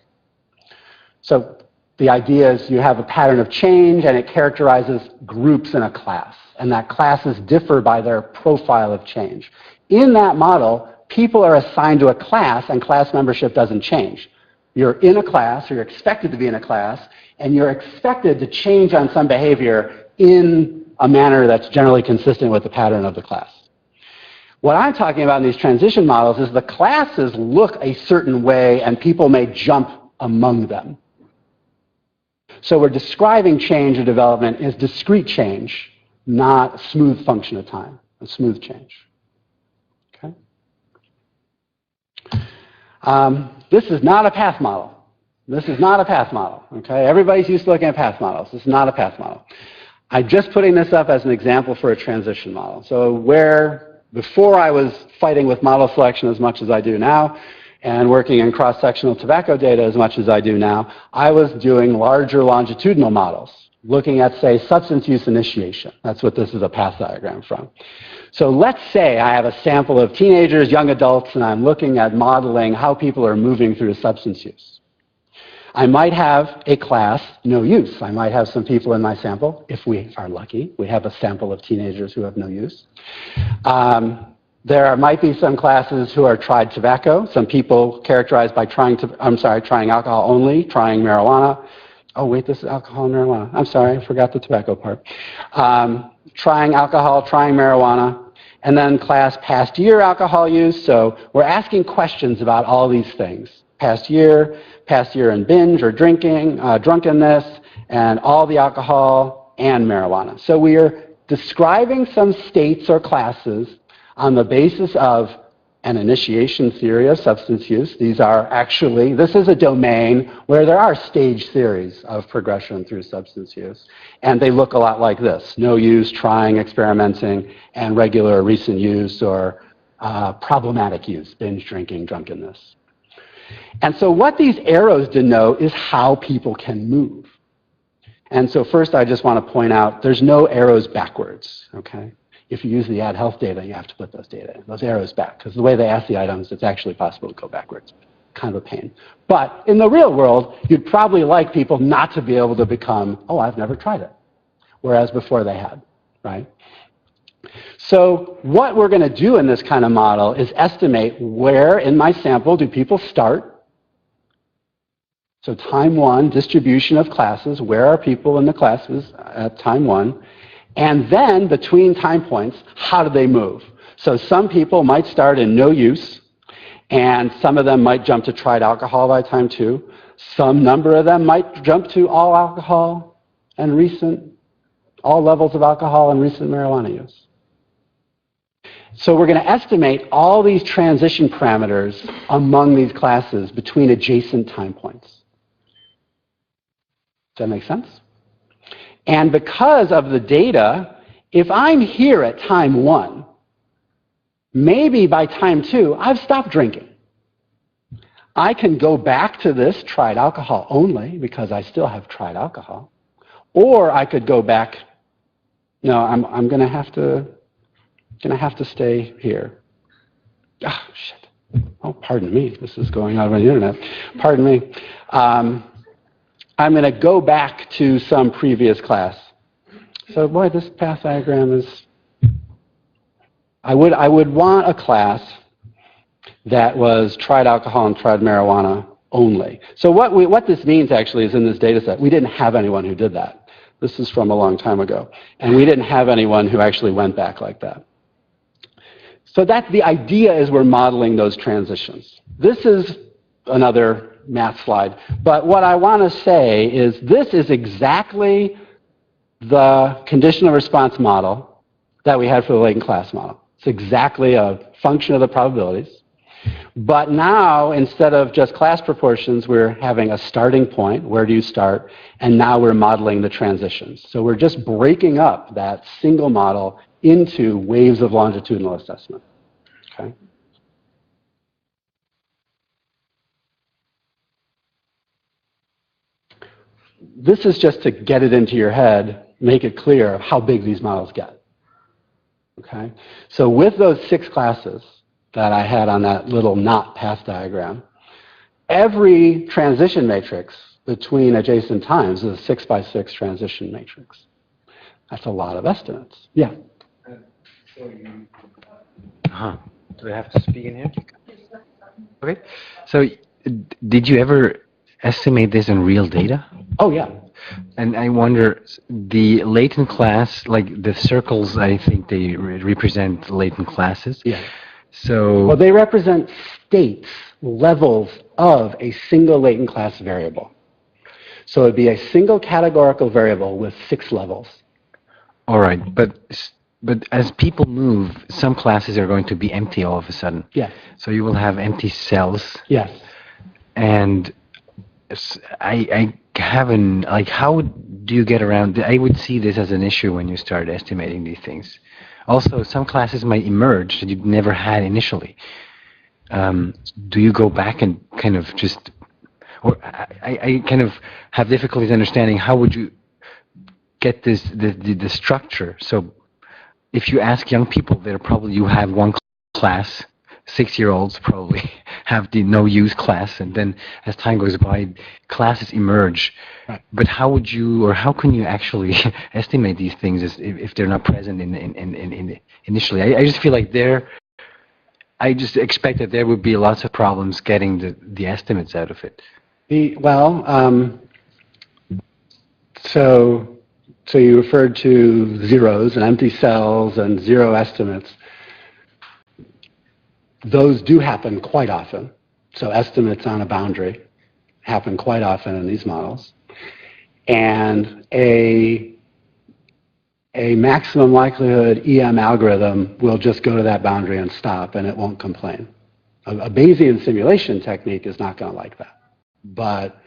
So the idea is you have a pattern of change, and it characterizes groups in a class. And that classes differ by their profile of change. In that model, people are assigned to a class, and class membership doesn't change. You're in a class, or you're expected to be in a class, and you're expected to change on some behavior in a manner that's generally consistent with the pattern of the class. What I'm talking about in these transition models is the classes look a certain way and people may jump among them. So we're describing change or development as discrete change, not a smooth function of time, a smooth change. Okay? This is not a path model. This is not a path model. Okay? Everybody's used to looking at path models. This is not a path model. I'm just putting this up as an example for a transition model. So where before I was fighting with model selection as much as I do now, and working in cross-sectional tobacco data as much as I do now, I was doing larger longitudinal models, looking at, say, substance use initiation. That's what this is a path diagram from. So let's say I have a sample of teenagers, young adults, and I'm looking at modeling how people are moving through substance use. I might have a class, no use. I might have some people in my sample, if we are lucky. We have a sample of teenagers who have no use. There might be some classes who are tried tobacco, some people characterized by trying alcohol only, trying marijuana. Oh, wait, this is alcohol and marijuana. I'm sorry, I forgot the tobacco part. Trying alcohol, trying marijuana, and then class past year alcohol use. So we're asking questions about all these things. Past year in binge or drinking, drunkenness, and all the alcohol and marijuana. So we are describing some states or classes on the basis of an initiation theory of substance use. These are actually, this is a domain where there are stage theories of progression through substance use. And they look a lot like this: no use, trying, experimenting, and regular recent use or problematic use, binge drinking, drunkenness. And so what these arrows denote is how people can move. And so first I just want to point out there's no arrows backwards, okay? If you use the ad health data, you have to put those data in, those arrows back, because the way they ask the items, it's actually possible to go backwards. Kind of a pain. But in the real world, you'd probably like people not to be able to become, oh, I've never tried it, whereas before they had, right? So what we're going to do in this kind of model is estimate where in my sample do people start. So time one, distribution of classes, where are people in the classes at time one? And then between time points, how do they move? So some people might start in no use, and some of them might jump to tried alcohol by time two. Some number of them might jump to all alcohol and all levels of alcohol and recent marijuana use. So we're going to estimate all these transition parameters among these classes between adjacent time points. Does that make sense? And because of the data, if I'm here at time one, maybe by time two, I've stopped drinking. I can go back to this tried alcohol only because I still have tried alcohol. Or I could go back, no, I'm going to have to stay here. Ah, shit. Oh, pardon me. This is going on the internet. Pardon me. I'm going to go back to some previous class. So, boy, this path diagram is... I would want a class that was tried alcohol and tried marijuana only. So what this means actually is in this data set, we didn't have anyone who did that. This is from a long time ago. And we didn't have anyone who actually went back like that. So that's the idea, is we're modeling those transitions. This is another math slide. But what I want to say is this is exactly the conditional response model that we had for the latent class model. It's exactly a function of the probabilities. But now, instead of just class proportions, we're having a starting point. Where do you start? And now we're modeling the transitions. So we're just breaking up that single model into waves of longitudinal assessment. Okay? This is just to get it into your head, make it clear how big these models get. Okay? So with those 6 classes that I had on that little knot path diagram, every transition matrix between adjacent times is a 6 by 6 transition matrix. That's a lot of estimates. Yeah? Do I have to speak in here? Okay. So did you ever estimate this in real data? Oh, yeah. And I wonder, the latent class, like the circles, I think they represent latent classes. Yeah. So, Well, they represent states, levels of a single latent class variable. So it'd be a single categorical variable with 6 levels. all right, but as people move, some classes are going to be empty all of a sudden. Yes. So you will have empty cells, Yes. and I haven't, like, how do you get around? I would see this as an issue when you start estimating these things. Also, some classes might emerge that you never had initially. Do you go back and kind of just, or I kind of have difficulties understanding how would you get this the structure. So if you ask young people, you have one class. 6-year-olds probably have the no use class, and then as time goes by, classes emerge. Right. But how would you, or how can you actually estimate these things if they're not present in initially? I just feel like I just expect that there would be lots of problems getting the estimates out of it. So you referred to zeros and empty cells and zero estimates. Those do happen quite often. So estimates on a boundary happen quite often in these models. And a maximum likelihood EM algorithm will just go to that boundary and stop, and it won't complain. A Bayesian simulation technique is not going to like that. But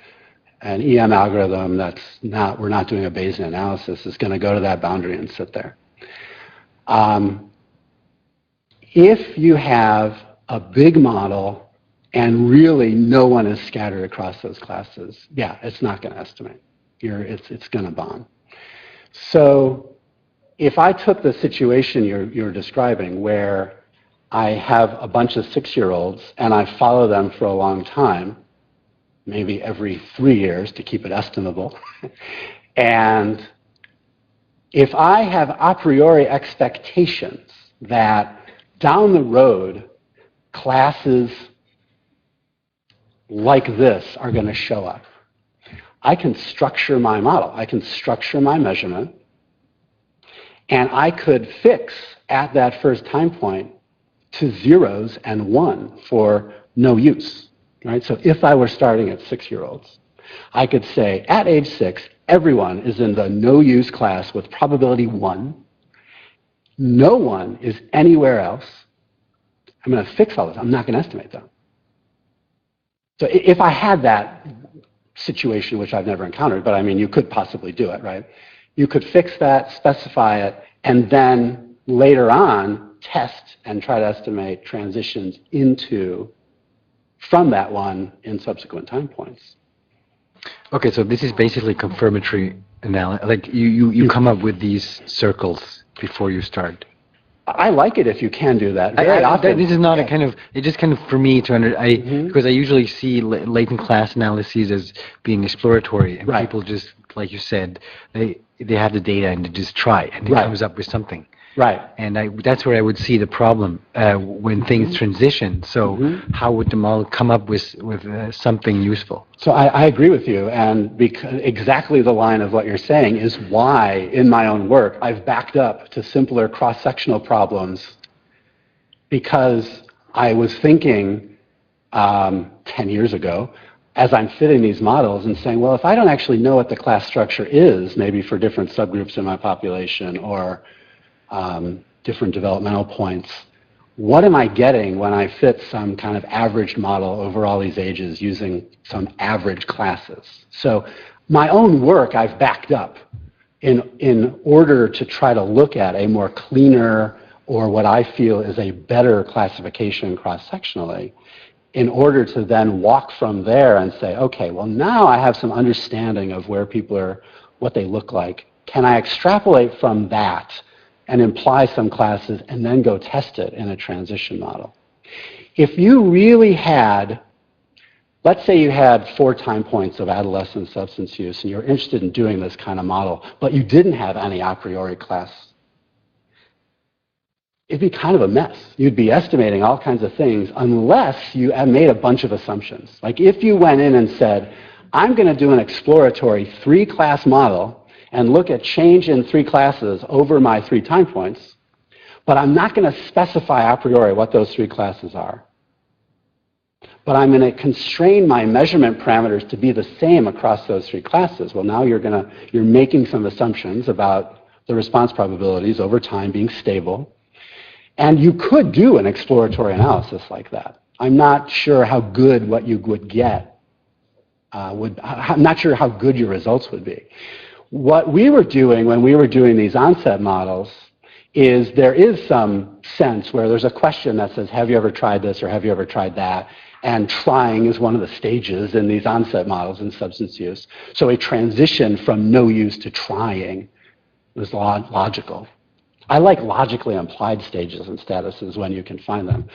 an EM algorithm we're not doing a Bayesian analysis, is going to go to that boundary and sit there. If you have a big model and really no one is scattered across those classes, yeah, it's not going to estimate. It's going to bomb. So if I took the situation you're describing, where I have a bunch of 6-year-olds and I follow them for a long time, maybe every 3 years to keep it estimable, and if I have a priori expectations that down the road, classes like this are going to show up, I can structure my model. I can structure my measurement, and I could fix at that first time point to zeros and 1 for no use. Right? So if I were starting at 6-year-olds, I could say at age 6, everyone is in the no use class with probability 1. No one is anywhere else. I'm going to fix all this. I'm not going to estimate them. So if I had that situation, which I've never encountered, but I mean, you could possibly do it, right? You could fix that, specify it, and then later on test and try to estimate transitions from that one in subsequent time points. Okay, so this is basically confirmatory analysis. Like you come up with these circles before you start. I like it if you can do that. Very often. This is not a kind of, it's just kind of for me to because I usually see latent class analyses as being exploratory, and right. people just, like you said, they have the data and they just try, and it right. comes up with something. Right. And that's where I would see the problem when things transition. So how would the model come up with something useful? So I agree with you, and exactly the line of what you're saying is why, in my own work, I've backed up to simpler cross-sectional problems, because I was thinking 10 years ago, as I'm fitting these models and saying, well, if I don't actually know what the class structure is, maybe for different subgroups in my population or different developmental points, what am I getting when I fit some kind of averaged model over all these ages using some average classes? So my own work I've backed up in order to try to look at a more cleaner, or what I feel is a better classification cross-sectionally, in order to then walk from there and say, okay, well now I have some understanding of where people are, what they look like. Can I extrapolate from that and imply some classes and then go test it in a transition model? If you really had, let's say you had 4 time points of adolescent substance use and you're interested in doing this kind of model, but you didn't have any a priori class, it'd be kind of a mess. You'd be estimating all kinds of things unless you made a bunch of assumptions. Like if you went in and said, I'm going to do an exploratory 3-class model and look at change in 3 classes over my 3 time points, but I'm not going to specify a priori what those 3 classes are. But I'm going to constrain my measurement parameters to be the same across those 3 classes. Well, now you're making some assumptions about the response probabilities over time being stable. And you could do an exploratory analysis like that. I'm not sure how good what you would get I'm not sure how good your results would be. What we were doing when we were doing these onset models is there is some sense where there's a question that says, have you ever tried this or have you ever tried that? And trying is one of the stages in these onset models in substance use. So a transition from no use to trying was logical. I like logically implied stages and statuses when you can find them.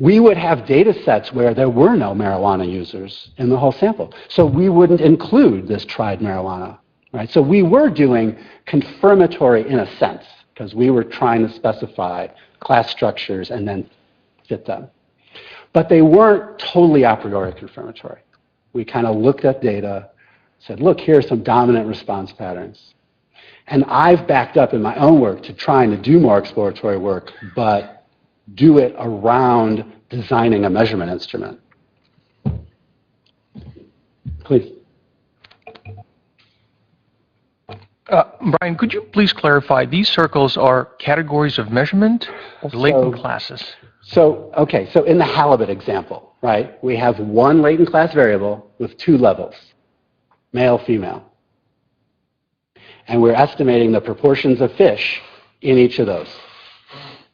We would have data sets where there were no marijuana users in the whole sample. So we wouldn't include this tried marijuana, right? So we were doing confirmatory in a sense, because we were trying to specify class structures and then fit them. But they weren't totally a priori confirmatory. We kind of looked at data, said, look, here are some dominant response patterns. And I've backed up in my own work to trying to do more exploratory work, but do it around designing a measurement instrument. Please. Brian, could you please clarify, these circles are categories of measurement or latent classes? So in the halibut example, right, we have one latent class variable with 2 levels, male, female. And we're estimating the proportions of fish in each of those.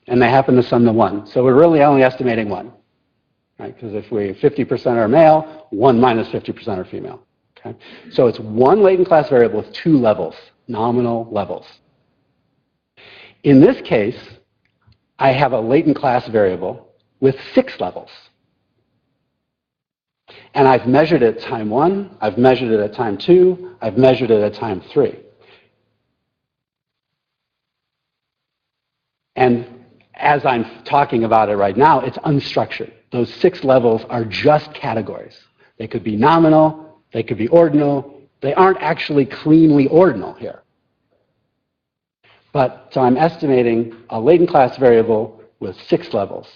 And they happen to sum to 1. So we're really only estimating 1, right? Because if 50% are male, 1 minus 50% are female. Okay? So it's one latent class variable with 2 levels, nominal levels. In this case, I have a latent class variable with 6 levels. And I've measured it at time 1, I've measured it at time 2, I've measured it at time 3. And as I'm talking about it right now, it's unstructured. Those 6 levels are just categories. They could be nominal, they could be ordinal. They aren't actually cleanly ordinal here. So I'm estimating a latent class variable with 6 levels,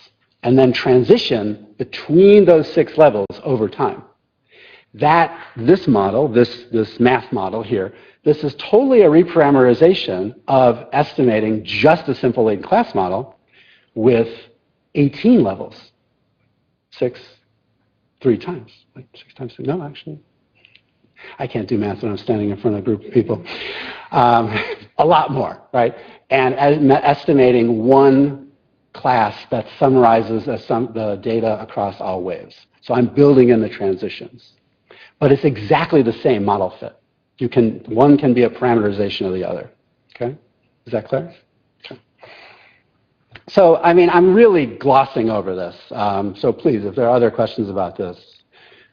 and then transition between those 6 levels over time. This model, this math model here, this is totally a reparameterization of estimating just a simple latent class model with 18 levels. 6, 3 times. Like 6 times 3, no, actually. I can't do math when I'm standing in front of a group of people. A lot more, right? And estimating one class that summarizes the data across all waves. So I'm building in the transitions. But it's exactly the same model fit. One can be a parameterization of the other. Okay? Is that clear? Okay. So, I mean, I'm really glossing over this. So please, if there are other questions about this.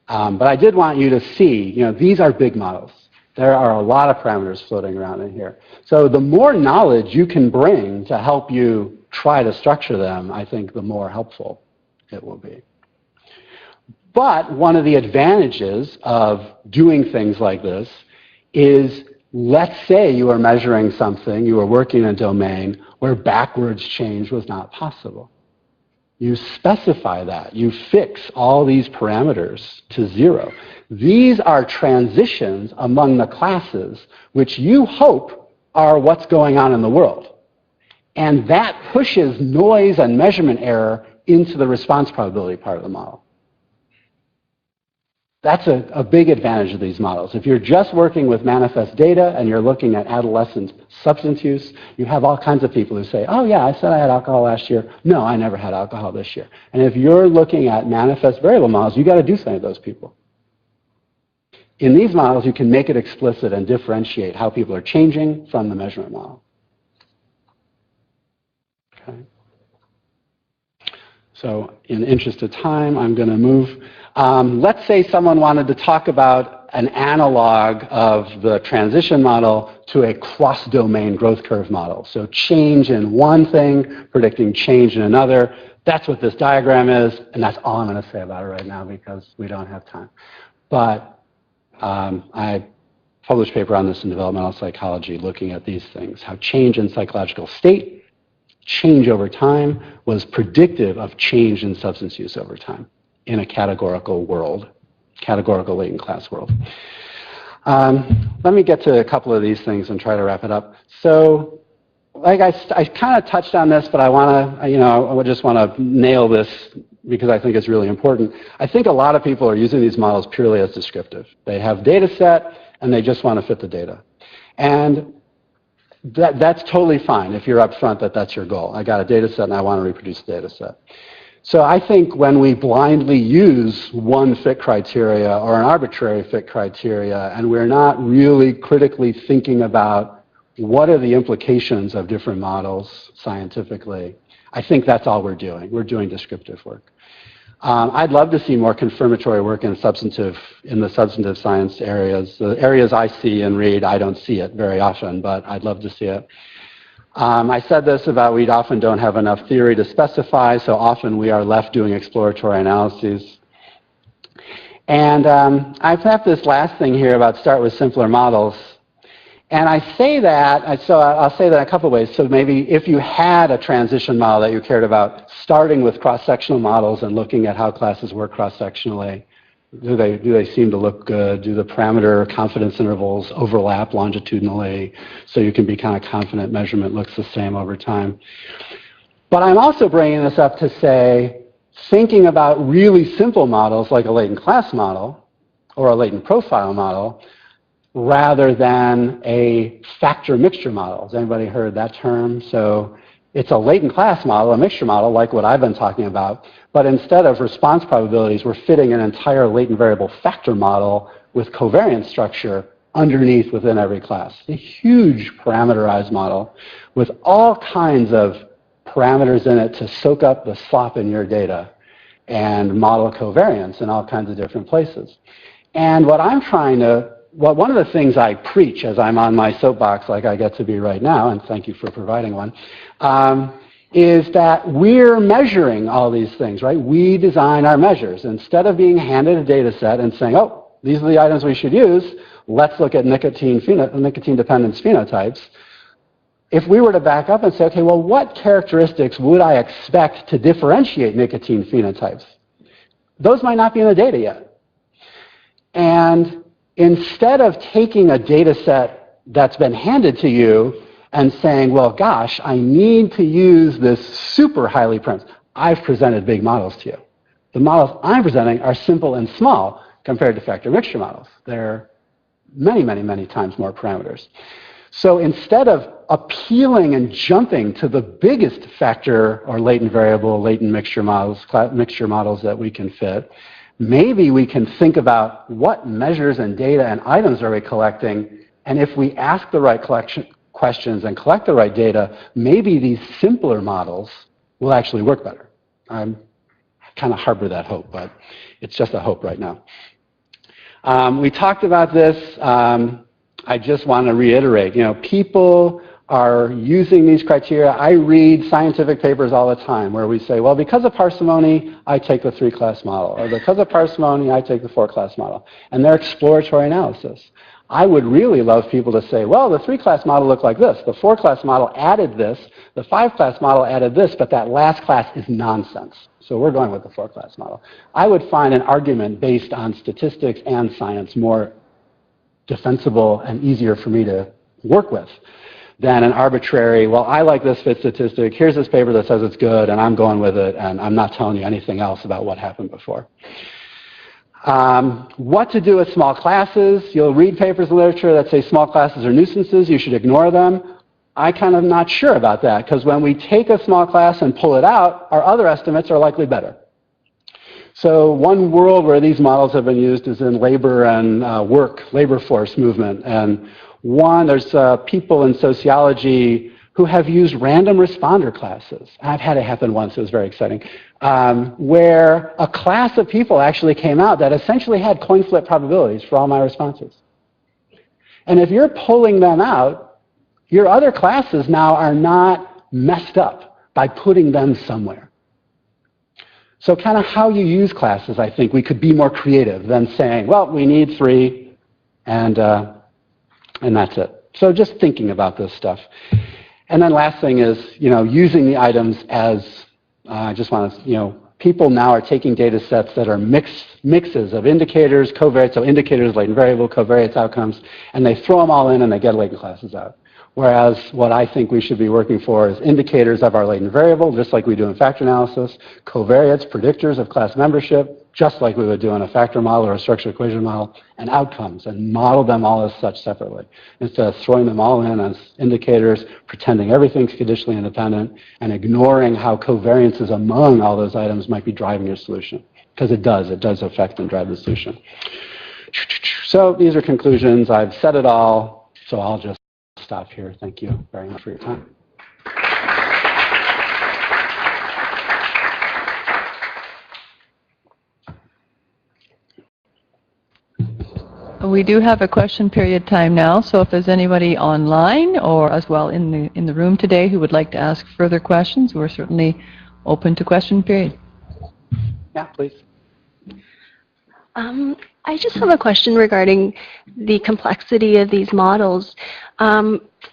But I did want you to see, these are big models. There are a lot of parameters floating around in here. So the more knowledge you can bring to help you try to structure them, I think the more helpful it will be. But one of the advantages of doing things like this is, let's say you are measuring something, you are working in a domain where backwards change was not possible. You specify that. You fix all these parameters to 0. These are transitions among the classes which you hope are what's going on in the world. And that pushes noise and measurement error into the response probability part of the model. That's a big advantage of these models. If you're just working with manifest data and you're looking at adolescent substance use, you have all kinds of people who say, oh yeah, I said I had alcohol last year. No, I never had alcohol this year. And if you're looking at manifest variable models, you've got to do something with those people. In these models, you can make it explicit and differentiate how people are changing from the measurement model. Okay. So in the interest of time, I'm going to move. Let's say someone wanted to talk about an analog of the transition model to a cross-domain growth curve model. So change in one thing, predicting change in another. That's what this diagram is, and that's all I'm going to say about it right now because we don't have time. But I published a paper on this in developmental psychology looking at these things, how change in psychological state, change over time, was predictive of change in substance use over time in a categorical world, categorical latent class world. Let me get to a couple of these things and try to wrap it up. So, like I kind of touched on this, but I want to, I just want to nail this because I think it's really important. I think a lot of people are using these models purely as descriptive. They have data set and they just want to fit the data. And that's totally fine if you're upfront that that's your goal. I got a data set and I want to reproduce the data set. So I think when we blindly use one fit criteria or an arbitrary fit criteria and we're not really critically thinking about what are the implications of different models scientifically, I think that's all we're doing. We're doing descriptive work. I'd love to see more confirmatory work in the substantive science areas. The areas I see and read, I don't see it very often, but I'd love to see it. I said this about we often don't have enough theory to specify, so often we are left doing exploratory analyses. And I've got this last thing here about start with simpler models. And I say that, so I'll say that a couple ways. So maybe if you had a transition model that you cared about, starting with cross-sectional models and looking at how classes work cross-sectionally, do they seem to look good? Do the parameter confidence intervals overlap longitudinally so you can be kind of confident measurement looks the same over time? But I'm also bringing this up to say, thinking about really simple models like a latent class model or a latent profile model, rather than a factor mixture model. Has anybody heard that term? So it's a latent class model, a mixture model, like what I've been talking about, but instead of response probabilities, we're fitting an entire latent variable factor model with covariance structure underneath within every class. A huge parameterized model with all kinds of parameters in it to soak up the slop in your data and model covariance in all kinds of different places. And what I'm trying to one of the things I preach as I'm on my soapbox like I get to be right now, and thank you for providing one, is that we're measuring all these things, right? We design our measures. Instead of being handed a data set and saying, oh, these are the items we should use, let's look at nicotine dependence phenotypes. If we were to back up and say, okay, well, what characteristics would I expect to differentiate nicotine phenotypes? Those might not be in the data yet. And instead of taking a data set that's been handed to you and saying, well, gosh, I need to use this super highly parameterized. I've presented big models to you. The models I'm presenting are simple and small compared to factor mixture models. They're many, many, many times more parameters. So instead of appealing and jumping to the biggest factor or latent variable, latent mixture models that we can fit, maybe we can think about what measures and data and items are we collecting, and if we ask the right questions and collect the right data, maybe these simpler models will actually work better. I kind of harbor that hope, but it's just a hope right now. We talked about this. I just want to reiterate, people are using these criteria. I read scientific papers all the time where we say, well, because of parsimony, I take the 3-class model, or because of parsimony, I take the 4-class model. And they're exploratory analysis. I would really love people to say, well, the 3-class model looked like this. The 4-class model added this. The 5-class model added this, but that last class is nonsense. So we're going with the 4-class model. I would find an argument based on statistics and science more defensible and easier for me to work with than an arbitrary, well, I like this fit statistic, here's this paper that says it's good, and I'm going with it, and I'm not telling you anything else about what happened before. What to do with small classes. You'll read papers in literature that say small classes are nuisances, you should ignore them. I kind of not sure about that, because when we take a small class and pull it out, our other estimates are likely better. So one world where these models have been used is in labor and labor force movement. And there's people in sociology who have used random responder classes. I've had it happen once, it was very exciting, where a class of people actually came out that essentially had coin flip probabilities for all my responses. And if you're pulling them out, your other classes now are not messed up by putting them somewhere. So kind of how you use classes, I think we could be more creative than saying, well, we need 3, And that's it. So just thinking about this stuff. And then last thing is, using the items as, I just want to, people now are taking data sets that are mixes of indicators, covariates, so indicators, latent variable, covariates, outcomes, and they throw them all in and they get latent classes out. Whereas what I think we should be working for is indicators of our latent variable, just like we do in factor analysis, covariates, predictors of class membership, just like we would do in a factor model or a structural equation model, and outcomes, and model them all as such separately, instead of throwing them all in as indicators, pretending everything's conditionally independent, and ignoring how covariances among all those items might be driving your solution. Because it does affect and drive the solution. So these are conclusions. I've said it all, so I'll just stop here. Thank you very much for your time. We do have a question period time now, so if there's anybody online or as well in the room today who would like to ask further questions, we're certainly open to question period. Yeah, please. I just have a question regarding the complexity of these models.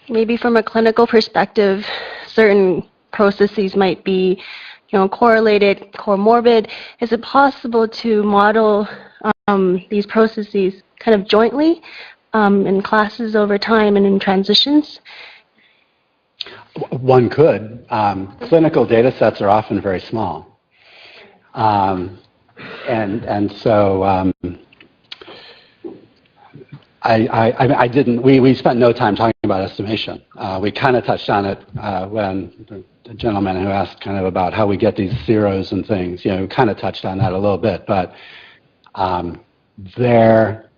Maybe from a clinical perspective, certain processes might be, correlated, comorbid. Is it possible to model these processes kind of jointly in classes over time and in transitions? One could. Clinical data sets are often very small. And so we spent no time talking about estimation. We kind of touched on it when the gentleman who asked kind of about how we get these zeros and things, we kind of touched on that a little bit, but there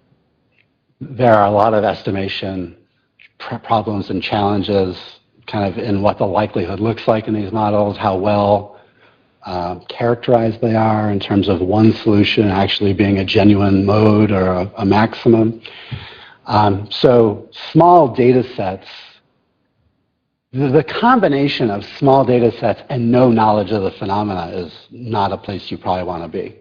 are a lot of estimation problems and challenges kind of in what the likelihood looks like in these models, how well characterized they are in terms of one solution actually being a genuine mode or a maximum. So small data sets, the combination of small data sets and no knowledge of the phenomena is not a place you probably want to be.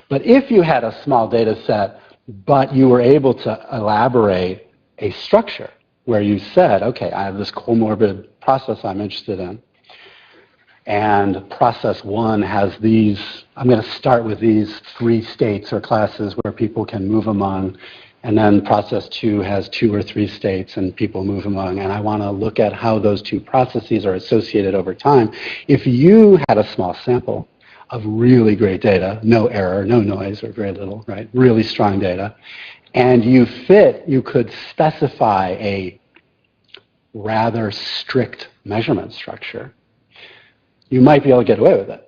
But if you had a small data set, but you were able to elaborate a structure where you said, okay, I have this comorbid process I'm interested in, and process one has these, I'm going to start with these 3 states or classes where people can move among, and then process 2 has 2 or 3 states and people move among, and I want to look at how those 2 processes are associated over time. If you had a small sample of really great data, no error, no noise, or very little, right? Really strong data, and you could specify a rather strict measurement structure, you might be able to get away with it.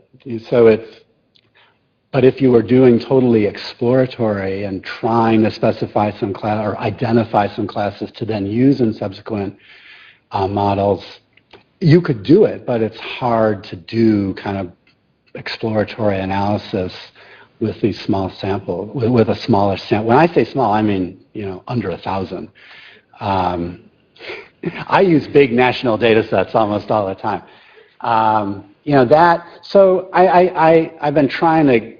But if you were doing totally exploratory and trying to specify some class or identify some classes to then use in subsequent models, you could do it, but it's hard to do kind of exploratory analysis with these small samples, with a smaller sample. When I say small, I mean, under 1,000. I use big national data sets almost all the time. So I've been trying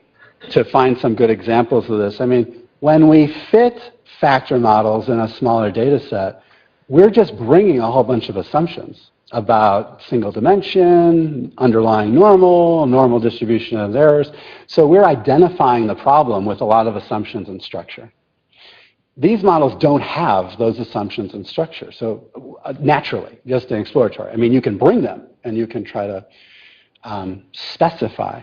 to find some good examples of this. I mean, when we fit factor models in a smaller data set, we're just bringing a whole bunch of assumptions about single dimension, underlying normal distribution of errors. So we're identifying the problem with a lot of assumptions and structure. These models don't have those assumptions and structure, so naturally, just in exploratory. I mean, you can bring them and you can try to specify.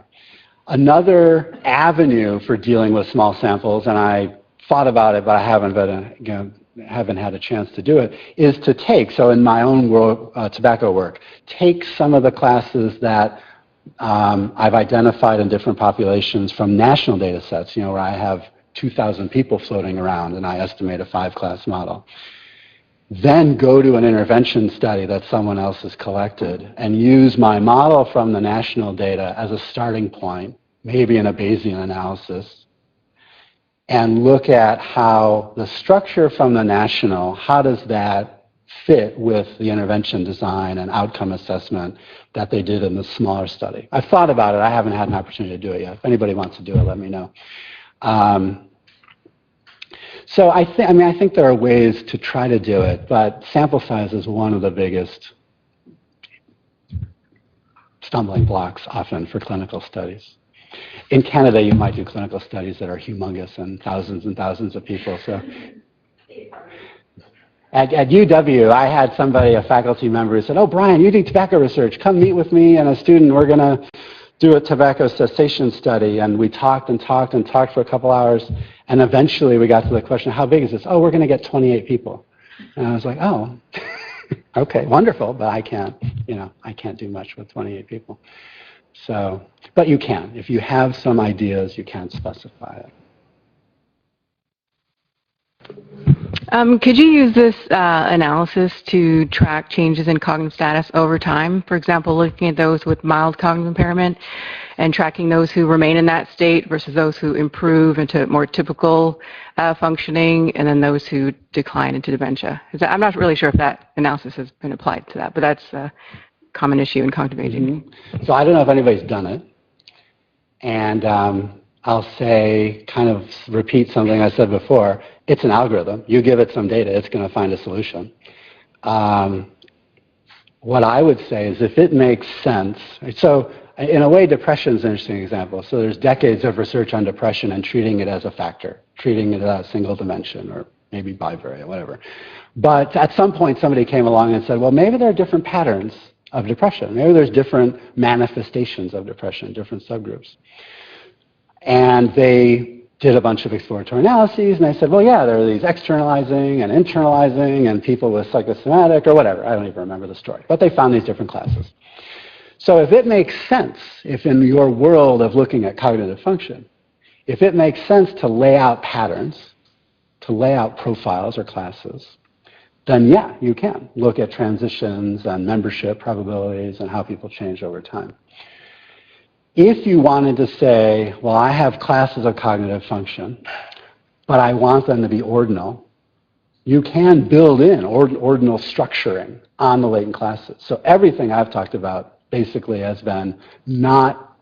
Another avenue for dealing with small samples, and I thought about it, but I haven't had a chance to do it, is to take, so in my own tobacco work, take some of the classes that I've identified in different populations from national data sets, where I have 2,000 people floating around and I estimate a 5-class model. Then go to an intervention study that someone else has collected and use my model from the national data as a starting point, maybe in a Bayesian analysis, and look at how the structure from the national, how does that fit with the intervention design and outcome assessment that they did in the smaller study. I've thought about it. I haven't had an opportunity to do it yet. If anybody wants to do it, let me know. So I think there are ways to try to do it, but sample size is one of the biggest stumbling blocks often for clinical studies. In Canada, you might do clinical studies that are humongous and thousands of people. So at UW, I had somebody, a faculty member, who said, "Oh, Brian, you do tobacco research. Come meet with me and a student. We're going to do a tobacco cessation study." And we talked for a couple hours. And eventually we got to the question, how big is this? "Oh, we're going to get 28 people." And I was like, "Oh, okay, wonderful, but I can't do much with 28 people." So, but you can. If you have some ideas, you can specify it. Could you use this analysis to track changes in cognitive status over time? For example, looking at those with mild cognitive impairment and tracking those who remain in that state versus those who improve into more typical functioning, and then those who decline into dementia. I'm not really sure if that analysis has been applied to that, but that's a common issue in cognitive aging. So I don't know if anybody's done it. And I'll say, kind of repeat something I said before. It's an algorithm. You give it some data, it's going to find a solution. What I would say is if it makes sense, so in a way, depression is an interesting example. So there's decades of research on depression and treating it as a factor, treating it as a single dimension or maybe bivariate, whatever. But at some point, somebody came along and said, well, maybe there are different patterns of depression. Maybe there's different manifestations of depression, different subgroups. And they did a bunch of exploratory analyses, and they said, well, yeah, there are these externalizing and internalizing and people with psychosomatic or whatever. I don't even remember the story. But they found these different classes. So if it makes sense, if in your world of looking at cognitive function, if it makes sense to lay out patterns, to lay out profiles or classes, then yeah, you can look at transitions and membership probabilities and how people change over time. If you wanted to say, well, I have classes of cognitive function, but I want them to be ordinal, you can build in ordinal structuring on the latent classes. So everything I've talked about basically has been not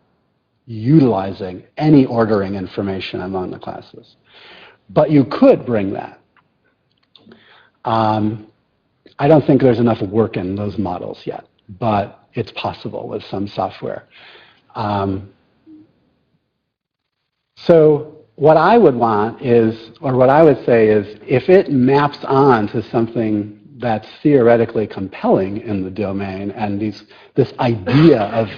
utilizing any ordering information among the classes. But you could bring that. I don't think there's enough work in those models yet, but it's possible with some software. So what I would want is, or what I would say is, if it maps on to something that's theoretically compelling in the domain, and this idea of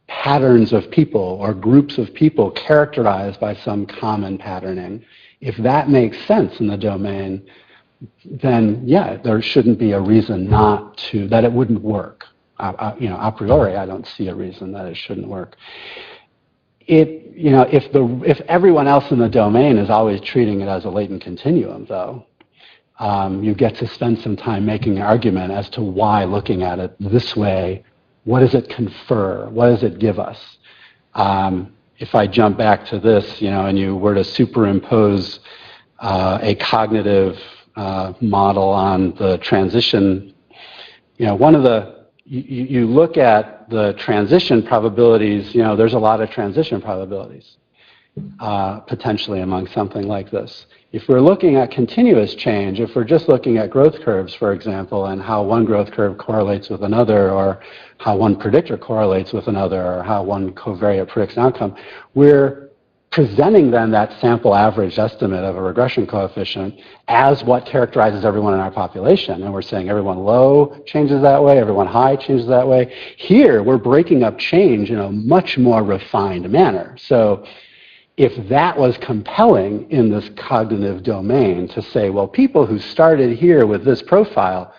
patterns of people or groups of people characterized by some common patterning, if that makes sense in the domain, then yeah, there shouldn't be a reason not to, that it wouldn't work. A priori, I don't see a reason that it shouldn't work. If everyone else in the domain is always treating it as a latent continuum, though, you get to spend some time making an argument as to why looking at it this way, what does it confer? What does it give us? If I jump back to this, and you were to superimpose a cognitive model on the transition, one of the you look at the transition probabilities, there's a lot of transition probabilities potentially among something like this. If we're looking at continuous change, if we're just looking at growth curves, for example, and how one growth curve correlates with another, or how one predictor correlates with another, or how one covariate predicts an outcome, we're presenting then that sample average estimate of a regression coefficient as what characterizes everyone in our population. And we're saying everyone low changes that way, everyone high changes that way. Here, we're breaking up change in a much more refined manner. So if that was compelling in this cognitive domain to say, well, people who started here with this profile,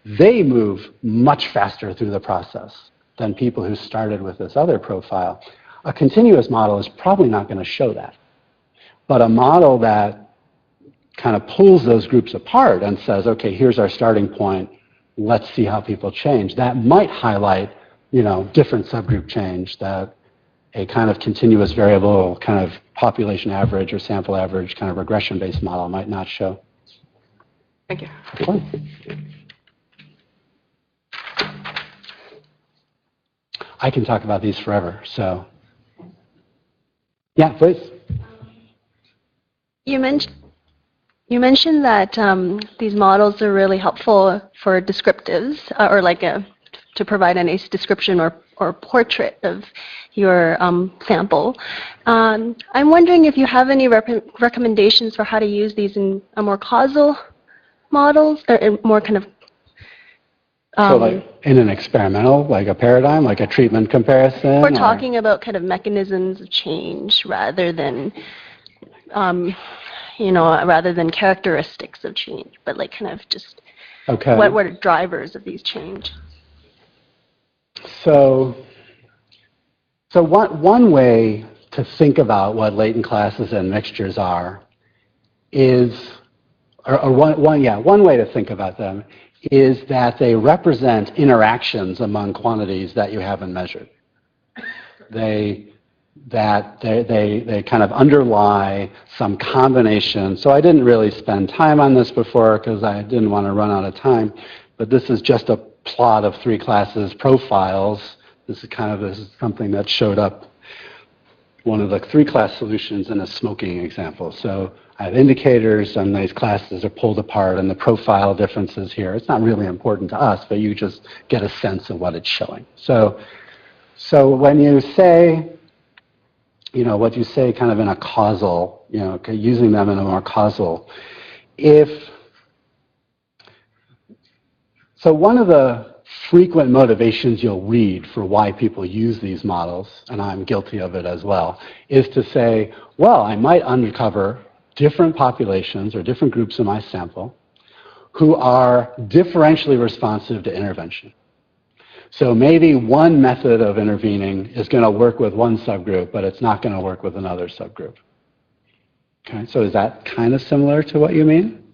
they move much faster through the process than people who started with this other profile. A continuous model is probably not going to show that. But a model that kind of pulls those groups apart and says, okay, here's our starting point, let's see how people change, that might highlight, different subgroup change that a kind of continuous variable, kind of population average or sample average kind of regression-based model might not show. Thank you. Sure. I can talk about these forever, so. Yeah, please. You mentioned You mentioned that these models are really helpful for descriptives, or like to provide a nice description or portrait of your sample. I'm wondering if you have any recommendations for how to use these in a more causal models, or in more kind of So like in an experimental, like a paradigm, like a treatment comparison? we're or- talking about kind of mechanisms of change rather than rather than characteristics of change, but like kind of just Okay. what are drivers of these change? So one way to think about what latent classes and mixtures are is, or one way to think about them is that they represent interactions among quantities that you haven't measured. They kind of underlie some combination. So I didn't really spend time on this before because I didn't want to run out of time, but this is just a plot of 3 classes profiles. This is something that showed up, one of the 3-class solutions in a smoking example. So I have indicators, and these classes are pulled apart, and the profile differences here. It's not really important to us, but you just get a sense of what it's showing. So when you say, what you say kind of in a causal, using them in a more causal, so one of the frequent motivations you'll read for why people use these models, and I'm guilty of it as well, is to say, well, I might uncover different populations or different groups in my sample who are differentially responsive to intervention. So maybe one method of intervening is going to work with one subgroup, but it's not going to work with another subgroup. Okay, so is that kind of similar to what you mean?